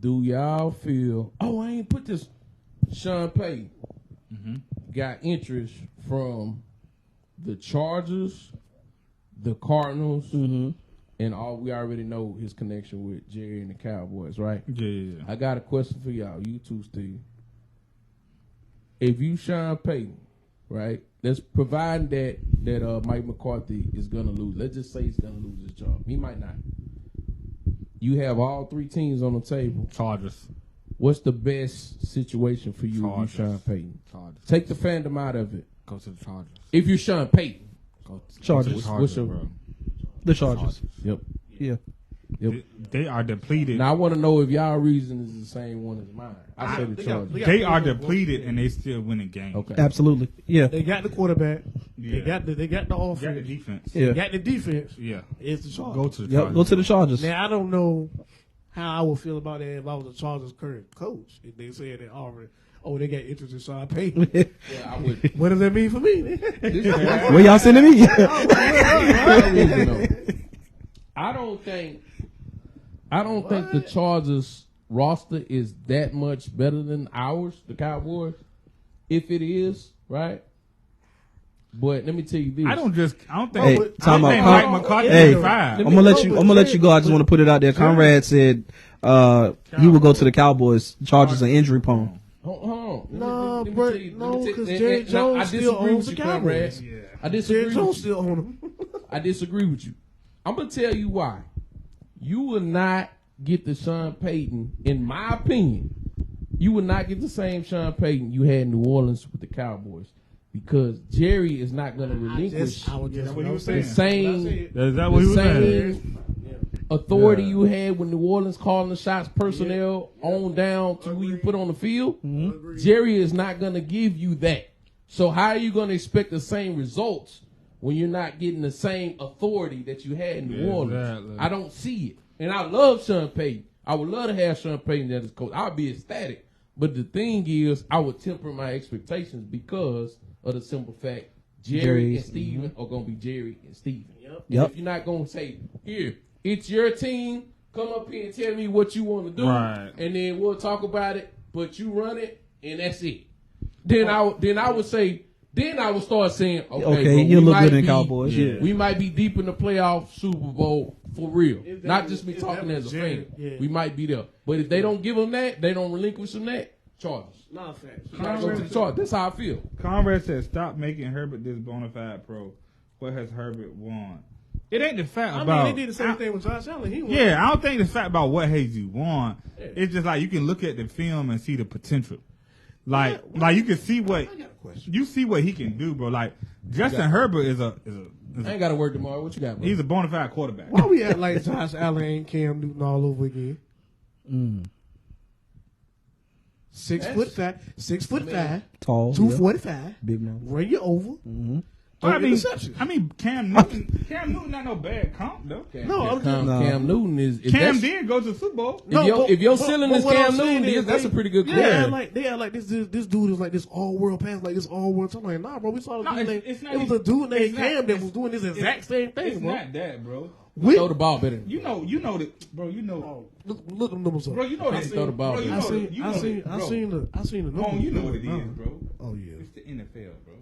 Do y'all feel? Oh, I ain't put this. Sean Payton got interest from the Chargers, the Cardinals, and all. We already know his connection with Jerry and the Cowboys, right? Yeah. I got a question for y'all. You too, Steve. If you Sean Payton, right? Let's provide that Mike McCarthy is gonna lose. Let's just say he's gonna lose his job. He might not. You have all three teams on the table. Chargers. What's the best situation for you Chargers. if you Sean Payton? Chargers. Take the fandom out of it. Go to the Chargers. If you're Sean Payton. Chargers. What's your- bro. The Chargers. Yep. Yeah. They are depleted. Now I want to know if y'all reason is the same one as mine. I say the Chargers. They are depleted and they still winning games. Okay. Absolutely. Yeah. They got the quarterback. Yeah. They got the offense. Got the defense. Yeah. They got the defense. Yeah. It's the Chargers. Go to the Yep. Chargers. Go to the Chargers. Now I don't know how I would feel about that if I was the Chargers' current coach. If they said they already, they got interest in Sean Payton. Yeah, I would. What does that mean for me? Where y'all sending me? I don't think the Chargers roster is that much better than ours, the Cowboys. If it is, right? But let me tell you this. I don't think. Hey, time out. Mike McCarthy Hey, is five. I'm gonna let you go. I just want to put it out there. Conrad said he would go to the Cowboys. Charges are injury prone. Hold on. No, Let me bro, tell you- no, let me because tell- Jerry and- Jones I still disagree owns with the you, Conrad. Cowboys. I disagree Jerry with Jones you. still own them. I disagree with you. I'm gonna tell you why. You will not get the Sean Payton, in my opinion. You will not get the same Sean Payton you had in New Orleans with the Cowboys because Jerry is not gonna relinquish I was just what he was the saying. same Is that what he was saying? same authority Yeah. you had when New Orleans calling the shots, personnel on down to who you put on the field. Jerry is not gonna give you that. So how are you gonna expect the same results when you're not getting the same authority that you had in New Yeah, Orleans? exactly. I don't see it. And I love Sean Payton. I would love to have Sean Payton as his coach. I'd be ecstatic. But the thing is, I would temper my expectations because of the simple fact Jerry and Steven are going to be Jerry and Steven. And Yep. if you're not going to say, here, it's your team, come up here and tell me what you want to do, Right. and then we'll talk about it, but you run it, and that's it. Then I would say, then I would start saying, okay, Okay, but he'll we look might good in be- Cowboys. Yeah. We might be deep in the playoff Super Bowl for real. If that Not was- just me if talking that as a was fan. Jerry, yeah. We might be there. But if they don't give them that, they don't relinquish them that, charges. Nah, facts. Go to the charge. That's how I feel. Conrad said, "Stop making Herbert this bona fide pro. What has Herbert won? It ain't the fact I about." mean, they did the same thing with Josh Allen. He won. Yeah, I don't think the fact about what has you won. It's just like you can look at the film and see the potential. Like you can see what I got a question. you see what he can do, bro. Like Justin Herbert is I ain't got to work tomorrow. What you got, bro? he's a bona fide quarterback. Why we act like Josh Allen ain't Cam Newton all over again? 6 foot 5, Tall, 245. big man. Run you over. I mean, Interceptions. Cam Newton not no bad comp though. No, I'm Cam, just- Cam Newton is. If Cam that's- did go to the Super Bowl. If your ceiling is what I'm Cam saying Newton, is that's a pretty good They quarterback. act like this dude is like this all world pass, like this all world. I'm like, nah, bro. We saw No, a dude named, it's not it was a even- dude named it's not- Cam that was doing this exact same thing, It's bro. not that, bro. We, Throw the ball better. You know that, bro. You know, look them numbers up. bro. You know that. Throw the ball Bro, you better. I know seen that- you I know seen that, I bro. seen the Come numbers. on, you know what it is, Nah. bro. Oh yeah. It's the NFL, bro.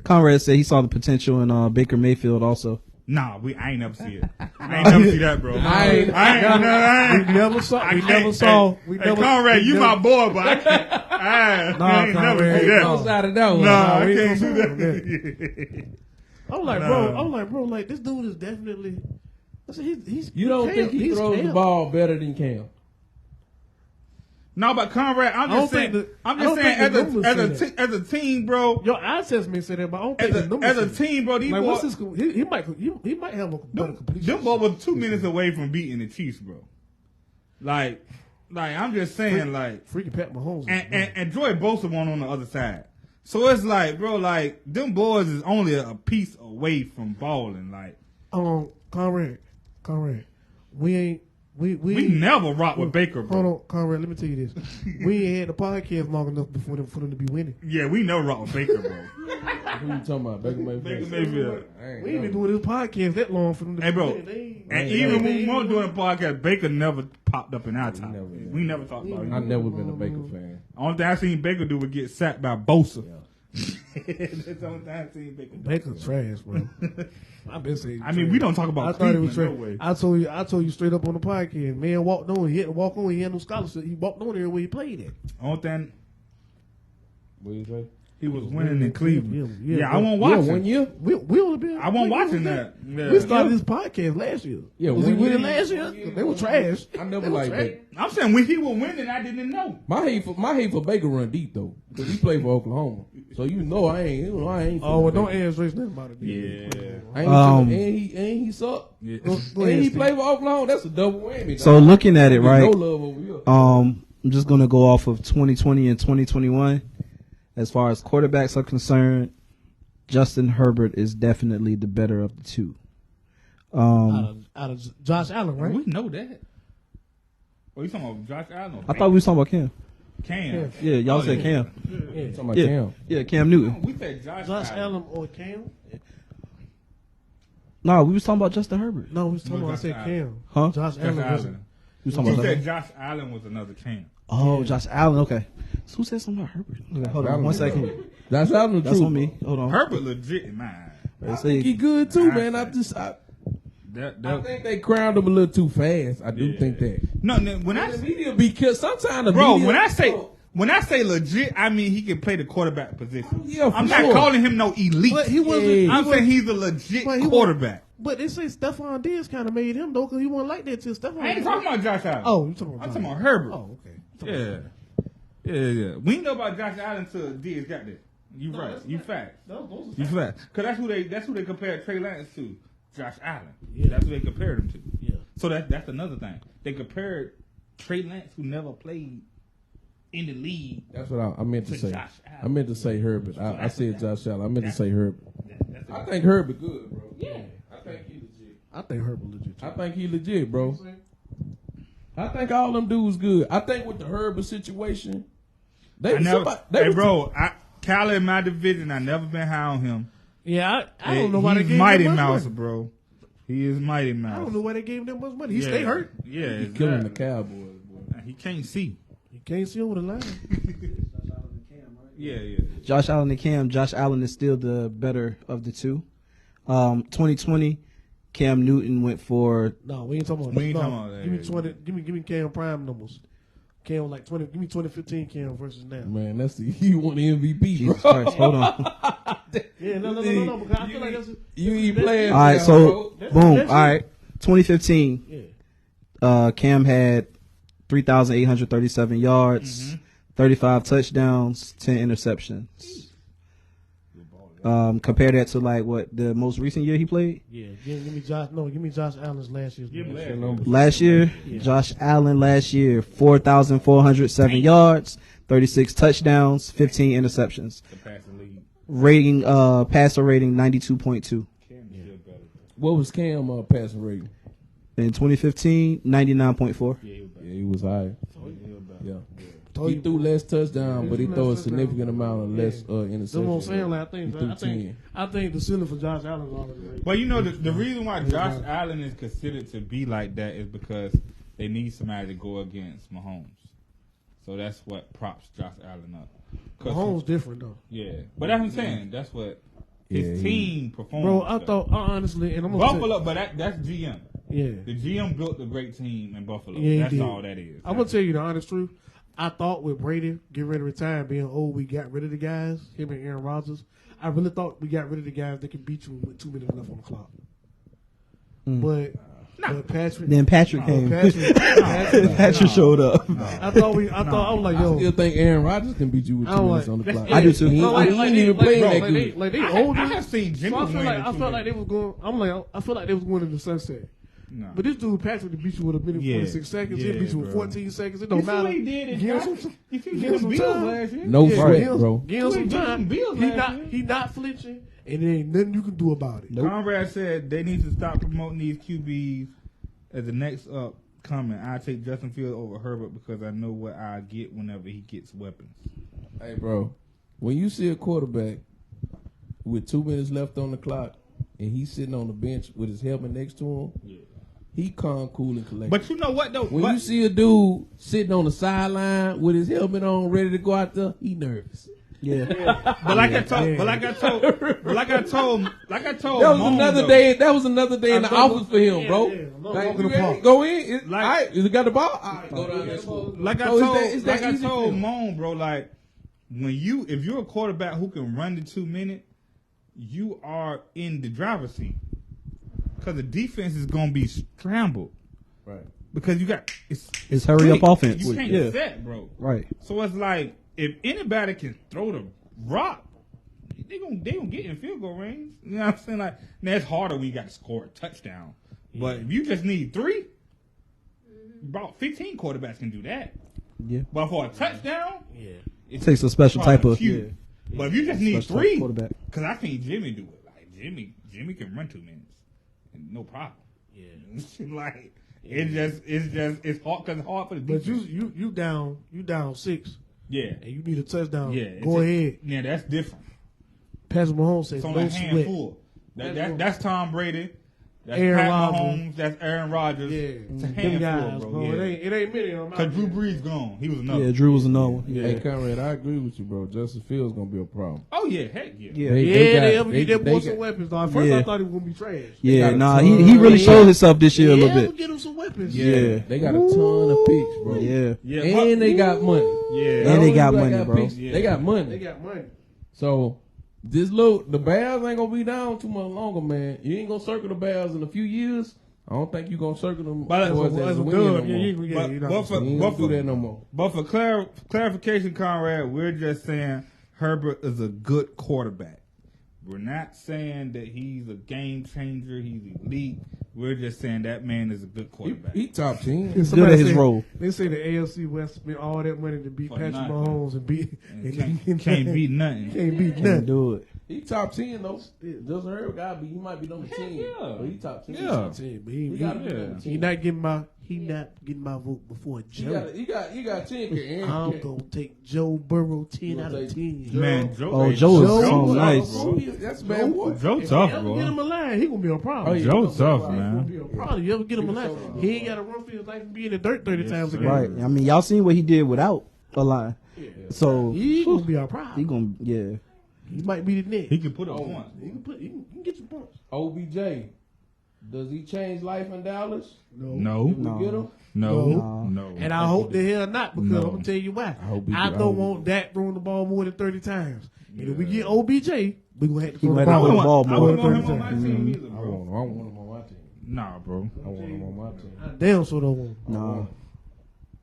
Conrad said he saw the potential in Baker Mayfield also. Nah, I ain't never see it. I ain't never see that, bro. I ain't- We never saw. We never saw. We Hey, never. Conrad, we you never- my boy, but I can't. I ain't never Conrad, see no. that. Outside of that one. Nah, I we can't ain't do gonna that. I'm like, Nah. bro, like this dude is definitely. I said, he's. You don't Cam, think he he's throws Cam. the ball better than Cam? No, but Conrad, I'm I don't just saying. think I'm I just don't saying, think the numbers say as a team, bro. Your eye test may say that, but I don't think the numbers As a say that. team, bro, these Like, what's boys, his? He might have a better completion. them boys was 2 minutes away from beating the Chiefs, bro. Like I'm just saying, like, Freaking Pat Mahomes. and Joy Bosa won on the other side. So it's like, bro, like them boys is only a piece away from balling. Like Conrad, we we never rock with Baker, bro. Hold on, Conrad. Let me tell you this: we ain't had the podcast long enough for them to be winning. Yeah, we never rock with Baker, bro. Who you talking about? Baker Mayfield. Baker Mayfield. We ain't been doing this podcast that long for them to Hey, be bro. winning. They ain't- And they even ain't- when we weren't doing a podcast, Baker never popped up in our time. never. We never talked about I've him. never been a Baker fan. Only thing I seen Baker do was get sacked by Bosa. That's the only thing I seen Baker do. Baker's trash, bro. I've been saying. I mean, we don't talk about I thought it was Cleveland, trash. no way. I told you straight up on the podcast. Man walked on. He had to walk on. He had no scholarship. He walked on everywhere he played at. Only thing What you say? he was winning in Cleveland. Yeah, Yeah, I bro. wasn't Yeah, watching. 1 year. We only been. I wasn't watching that. Yeah. We started this podcast last year. Yeah, was he 1 year. winning last year? They were trash. I never They were liked trash. Baker. I'm saying when he was winning, I didn't know. My hate for Baker run deep though, because he played for Oklahoma. So you know I ain't. Oh, well, feeling don't Baker. ask Drayce nothing about it. Yeah. I ain't and he sucked. Yeah. Go And ahead, he Steve. played for Oklahoma. That's a double whammy. So dog. looking at it, There's right? No love over here. I'm just gonna go off of 2020 and 2021. As far as quarterbacks are concerned, Justin Herbert is definitely the better of the two. Out of Josh Allen, right? We know that. Oh, you talking about Josh Allen? I thought we was talking about Cam. Cam. Yeah, y'all Oh, said yeah. Cam. You talking about Yeah, Cam. yeah, Cam Newton. We said Josh Allen or Cam? No, we was talking about Justin Herbert. No, we was talking No, about I Josh said Allen. Cam. Huh? Josh Josh Allen. Allen. We was You talking about said Josh Allen was another Cam. Oh, Josh Allen. Okay. So who said something about Herbert? Okay, hold on Allen one was second. Josh Allen, the That's truth. on me. Hold on. Herbert legit in mine. They I say think he good too, Nah, man. I I think they crowned him a little too fast. I do think that. No, when I The media be killed. Sometimes the bro, media, when I say legit, I mean he can play the quarterback position. Yeah, for I'm not sure. calling him no elite. But he wasn't. I'm saying he's a legit But he quarterback. But they say Stephon Diggs kind of made him though, because he wasn't like that till Stephon. I ain't talking about Josh Allen. Oh, you talking about? I'm talking about Herbert. Oh, okay. Yeah. We didn't know about Josh Allen until Diggs got there. You right. You fact. You fact. Because that's who they compared Trey Lance to. Josh Allen. Yeah. That's who they compared him to. Yeah. So that's another thing. They compared Trey Lance, who never played in the league. That's what I meant to say. Josh Allen. I meant to say Herbert. I said Josh Allen. I meant to say Herbert. That's I think Herbert good, bro. Yeah. I think he legit. I think Herbert legit. I think he legit, bro. I think all them dudes good. I think with the Herbert situation, Kyle in my division, I never been high on him. Yeah, I don't know why they He's gave Mighty him that much Mouse, money. bro. He is Mighty Mouse. I don't know why they gave him that much money. He Yeah. stay hurt. Yeah, He killing the Cowboys, boy. He can't see. He can't see over the line. Yeah. Josh Allen and Cam. Josh Allen is still the better of the two. 2020, Cam Newton went for No, we ain't talking about. We ain't no, talking about that. Give me 20. Give me Cam prime numbers. Cam was like 20. Give me 2015 Cam versus now. Man, that's you want the MVP, Jesus bro. Christ. Hold on. Yeah, no. Because I feel like that's. You ain't playing. All right, now, so bro. boom. that's All right, 2015. Yeah. Cam had 3,837 yards, 35 touchdowns, 10 interceptions. Compare that to like what the most recent year he played. Yeah. Give me Josh. No, give me Josh Allen's last year's. numbers. Last year, Josh Allen last year 4,407 yards, 36 touchdowns, 15 interceptions. The passing league. Rating, passer rating 92.2. What was Cam passing rating? In 2015, 99.4. Yeah, he was high. Yeah. Told He you. threw less touchdown, but he less threw a touchdown. significant amount of less That's what I'm interceptions. saying. Like He threw 10. I think the ceiling for Josh Allen is already raised. But you know the reason why Josh Allen is considered to be like that is because they need somebody to go against Mahomes. So that's what props Josh Allen up. Mahomes different though. Yeah, but that's what I'm saying. That's what his Yeah, team performed. Bro, I thought honestly, and I'm gonna Buffalo, but that's GM. Yeah. The GM built a great team in Buffalo. Yeah, he That's did. all that is. I'm gonna tell you the honest truth. I thought with Brady getting ready to retire, being old, we got rid of the guys, him and Aaron Rodgers. I really thought we got rid of the guys that could beat you with 2 minutes left on the clock. But Patrick. Then Patrick came. Patrick Patrick showed up. I was like, I yo. still think Aaron Rodgers can beat you with I 2 don't minutes like- on the clock. I do too. He No, ain't even playing that good. Like they I older. have seen Jimmy So I feel win like in I 2 felt like they minutes. was going. I feel like they was going into the sunset. No. But this dude Patrick to beat you with a minute Yeah. 46 seconds. Yeah, He'll beat you with bro. 14 seconds. It You don't see matter. what he did in Give him Dallas? some- You see give what him the some Bills time. last year? No Yeah, sweat, give him- bro. Give him some Give him time. some Bills last year. He not flinching, and there ain't nothing you can do about it. Nope. Conrad said they need to stop promoting these QBs as the next up coming. I take Justin Fields over Herbert because I know what I get whenever he gets weapons. Hey, bro, when you see a quarterback with 2 minutes left on the clock and he's sitting on the bench with his helmet next to him, he calm, cool, and collected. But you know what though? When you see a dude sitting on the sideline with his helmet on, ready to go out there, he nervous. Yeah. But like I told That was Mone, another though. day. That was another day in the office for him, bro. yeah, I'm not Like, walking you the park. ready? Go in. All Like- right, you got the ball. All right, go down there. Score. Like I So told, it's that like I easy for told him. Mone, bro. Like if you're a quarterback who can run the 2 minute, you are in the driver's seat because the defense is gonna be scrambled. Right. Because you got It's hurry up quick. offense. You can't Yeah. set, bro. Right. So it's like if anybody can throw the rock, they gonna get in field goal range. You know what I'm saying? Like now it's harder when you got to score a touchdown. But if you just need 3, about 15 quarterbacks can do that. Yeah. But for a touchdown, It takes a special type of cute. But if you just need special type of 3, quarterback. because I seen Jimmy do it. Like Jimmy can run 2 minutes, and no problem. Yeah, like it's hard because it's hard for the But defense. you down 6, Yeah, and you need a touchdown. yeah. Go ahead. Yeah, that's different. Patrick Mahomes says It's on no a sweat. handful. That's Tom Brady. That's Aaron Pat Rodgers. Mahomes. That's Aaron Rodgers. Yeah, It's a them handful, guys, bro. bro. Yeah. It ain't many of them. Cause Drew Brees gone. He was another. Yeah, Drew was another one. Yeah. Hey, Conrad, I agree with you, bro. Justin Fields gonna be a problem. Oh yeah, heck yeah. Yeah. They ever get that boy some got- weapons. Though. At first, Yeah. I thought he was gonna be trash. Yeah, got a nah, ton he of- really Yeah. showed himself this year a little Ever bit. get him some weapons. Yeah. They got a ton of picks, bro. Yeah. Yeah, And they got money. yeah. And Not they only got do money, bro. picks, Yeah. They got money. They got money. So the Bears ain't gonna be down too much longer, man. You ain't gonna circle the Bears in a few years. I don't think you gonna circle them. But towards That's as a a win no dub. more. Yeah, But- you're not but gonna for- say. You ain't gonna do that no more. But for clarification, Conrad, we're just saying Herbert is a good quarterback. We're not saying that he's a game changer. He's elite. We're just saying that man is a good quarterback. He top 10. Good Somebody at his said- role. They say the AFC West spent all that money to beat For Patrick nothing. Mahomes and beat And can't beat nothing. Can't beat Can't nothing. do it. He top 10 though. Justin Herbert gotta be. He might be number 10. yeah. But he top 10. Yeah. But He gotta be Yeah. number 10. he not getting my vote before He Joe. got 10. Aaron. I'm gonna take Joe Burrow 10 out of take 10. Man, Joe. Oh, hey, Joe is Joe so was nice. Bro, that's a bad boy. Joe If tough, you ever bro. get him a line, he gonna be a problem. Oh, yeah. Joe tough, He gonna man. be a problem. You ever get him a line, he ain't got to run for his life and be in the dirt 30 times a game. Right. I mean, y'all seen what he did without a line. So He gonna be a he problem. gonna yeah. He might be the next. He can put up one. He can get some points. OBJ. Does he change life in Dallas? No, Did we get him? no, no. And I hope the hell not, because No. I'm gonna tell you why. hope he I do. don't want Dak throwing the ball more than 30 times. And if we get OBJ, we gonna have to He throw the might have ball. to throw the ball I more. wouldn't want him 30 on my times. team either, I bro. want him on my team. Nah, bro. I want him on my team. I damn sure don't want him. Nah.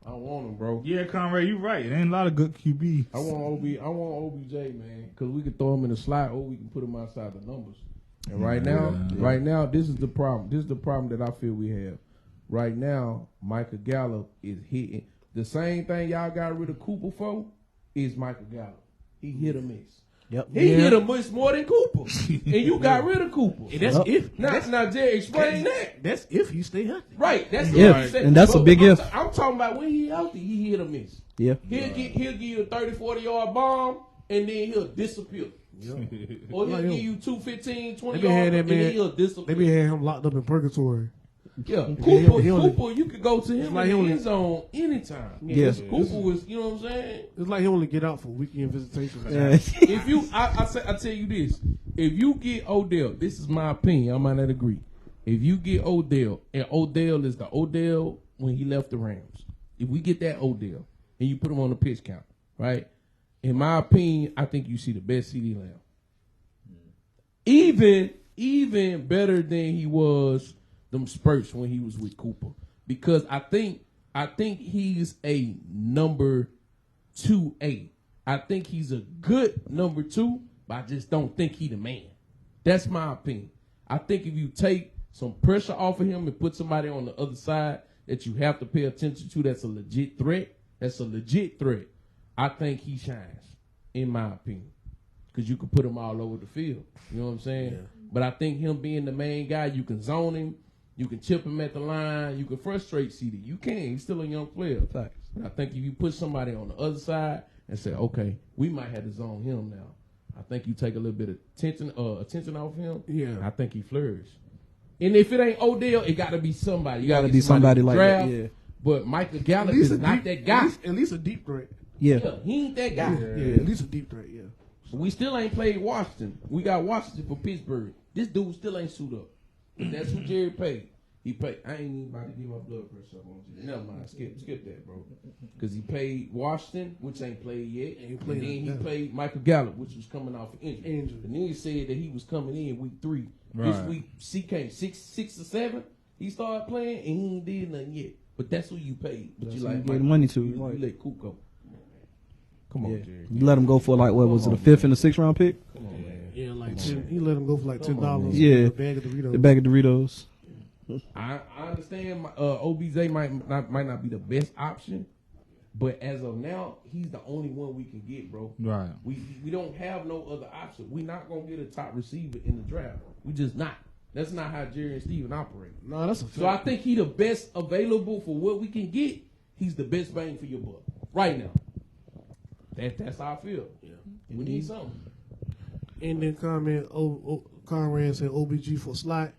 I want him, bro. Yeah, Conrad, you right. There ain't a lot of good QBs. I want OBJ, man, because we can throw him in the slot or we can put him outside the numbers. And right now, this is the problem. This is the problem that I feel we have. Right now, Michael Gallup is hitting the same thing y'all got rid of Cooper for. Is Michael Gallup? He hit or miss. Yep. He hit a miss more than Cooper, and you got rid of Cooper. And that's Yep. if. Now, Jerry, explain that. That's if he stay healthy. Right, that's If, what he said. and that's a But big I'm, if. I'm talking about when he healthy, he hit or miss. Yeah. He'll give you a 30, 40-yard bomb, and then he'll disappear. Or he'll Like give him. you 2, 15, 20 They been had yards, that and then man- he'll They disappear. be had him locked up in purgatory. Yeah, he only- Cooper, you could go to him like in he the only- end zone anytime. Yes. Cooper was, you know what I'm saying? It's like he only get out for weekend visitations. Yeah. If you, I tell you this, if you get Odell, this is my opinion, I might not agree. If you get Odell, and Odell is the Odell when he left the Rams, if we get that Odell and you put him on the pitch count, right? In my opinion, I think you see the best CD Lamb. Even better than he was them spurts when he was with Cooper, because I think he's a number 2A. I think he's a good number 2, but I just don't think he the man. That's my opinion. I think if you take some pressure off of him and put somebody on the other side that you have to pay attention to, that's a legit threat. I think he shines, in my opinion, because you can put him all over the field. You know what I'm saying? Yeah. But I think him being the main guy, you can zone him, you can chip him at the line, you can frustrate CD. You can. He's still a young player. But I think if you put somebody on the other side and say, okay, we might have to zone him now, I think you take a little bit of attention off him. Yeah. I think he flourishes. And if it ain't Odell, it got to be somebody. You got to be somebody like that, draft. yeah. But Michael Gallup is not that guy. At least a deep threat. Yeah. Yeah, he ain't that guy. Yeah, at least a deep threat. Yeah. We still ain't played Washington. We got Washington for Pittsburgh. This dude still ain't suit up. That's who Jerry paid. He paid. I ain't even about to get my blood pressure up on you. Never mind. Skip that, bro. Because he paid Washington, which ain't played yet. And then he played Michael Gallup, which was coming off of injury. And then he said that he was coming in week 3. This Right. week, CK, 6 or 7, he started playing, and he ain't did nothing yet. But that's who you paid. But you who like you gave money to. You let Coop go. Come on, Yeah. Jerry. You let him go for like, what was it, the 5th and the 6th round pick? Come on, man. Yeah, like 10, he let him go for like $10. Yeah. A bag of Doritos. The bag of Doritos. I understand OBJ might not be the best option, but as of now, he's the only one we can get, bro. Right. We don't have no other option. We're not gonna get a top receiver in the draft. We just not. That's not how Jerry and Steven operate. No, that's a fact. So I think he the best available for what we can get. He's the best bang for your buck right now. That's how I feel. Yeah. We need something. And then Conrad said OBG for slot.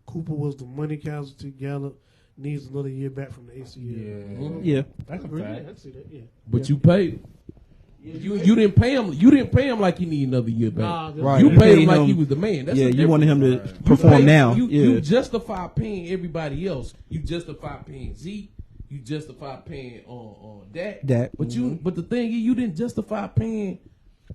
Cooper was the money casualty. Gallup needs another year back from the ACL. Yeah. That's a Yeah, fact. I can see that. Yeah. But you paid. You didn't pay him. You didn't pay him like he need another year back. Nah, Right. You You paid him paid like him- he was the man. That's Yeah, the you wanted him to difference. perform pay- now. You Yeah. justify paying everybody else. You justify paying Zeke. You justify paying on Dak. Dak. But the thing is, you didn't justify paying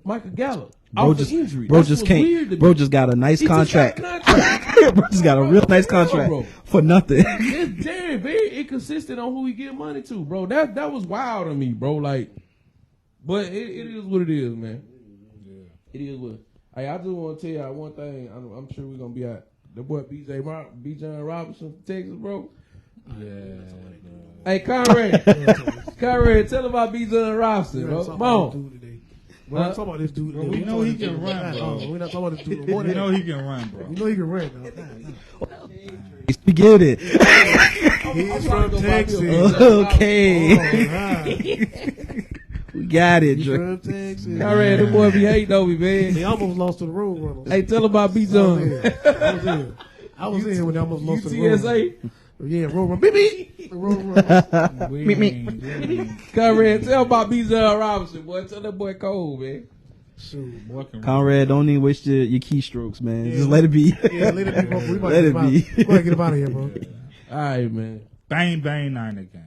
Michael Gallup Bro off just, the injury. bro That's just what's weird can't. to Bro me. just got a nice He just got a contract. contract. Bro just got a real nice contract Bro. for nothing. It's very inconsistent on who he get money to, bro. That was wild to me, bro. Like, but it is what it is, man. It is what. Hey, I just want to tell y'all one thing. I'm sure we're gonna be at the boy B. John Robinson from Texas, bro. Yeah. Hey, Conrad, tell about B. John Robinson, bro. Come on. We're not talking about this dude. Bro, we know he can run, bro. We're not talking about this dude. We know he can run, bro. We know he can run, dog. We get it. He's from Texas. Okay. We got it, He's Dre. from Texas. Conrad, the boy be hating on me, man. They almost lost to the Road Runners. Hey, tell about B. John. I was in when they almost lost to the Road UTSA. Runners. Yeah, Road Runners. Beep, beep. The Road Runners. Conrad, tell about B. John Robinson, boy. Tell that boy cold, man. Shoot. Conrad, don't even waste your keystrokes, man. Just let it be. Yeah, let it be, bro. We might Let get it him out. be. We gotta get him out of here, bro. All right, man. Bang, bang, Niner gang.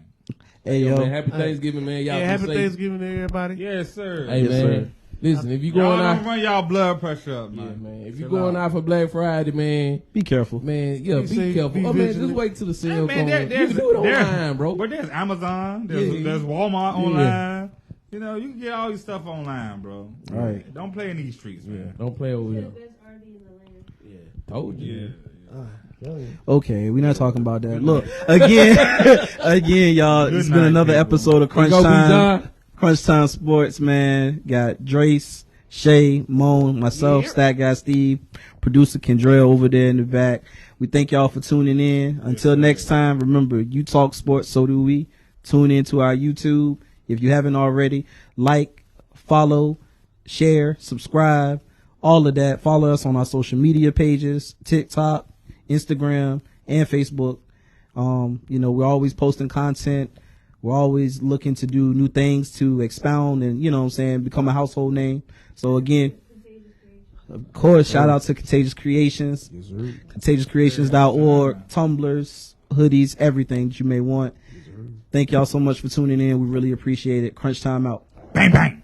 Hey, Yo, yo. man, happy Thanksgiving, man. Y'all Yeah, be happy safe. Thanksgiving to everybody. Yes, sir. Hey, Yes, man. sir. Listen, if you Y'all going don't out, run y'all blood pressure up, yeah, man. man. If you Chill going out for Black Friday, man, Be careful. man, yeah, Be be safe, careful. be Oh man, vigilant. just wait till the Hey, sale man, comes. You there's can do it online, bro. But there's Amazon. Yeah. There's Walmart Yeah. online. You know, you can get all your stuff online, bro. All right. Don't play in these streets, man. Don't play over The here. best RV in the land. Yeah, told you. Okay, we're not talking about that. Look, again, y'all, Good it's been night, another people. episode of Crunch Go, Time. B-John. Crunch Time Sports, man. Got Drayce, Shea, Mone, myself, Stat Guy Steve, producer Kendrell over there in the back. We thank y'all for tuning in. Until next time, remember, you talk sports, so do we. Tune in to our YouTube. If you haven't already, like, follow, share, subscribe, all of that. Follow us on our social media pages, TikTok, Instagram, and Facebook. You know, we're always posting content. We're always looking to do new things to expound and, you know what I'm saying, become a household name. So again, of course, shout out to Contagious Creations, contagiouscreations.org, tumblers, hoodies, everything that you may want. Thank y'all so much for tuning in. We really appreciate it. Crunch Time out. Bang, bang.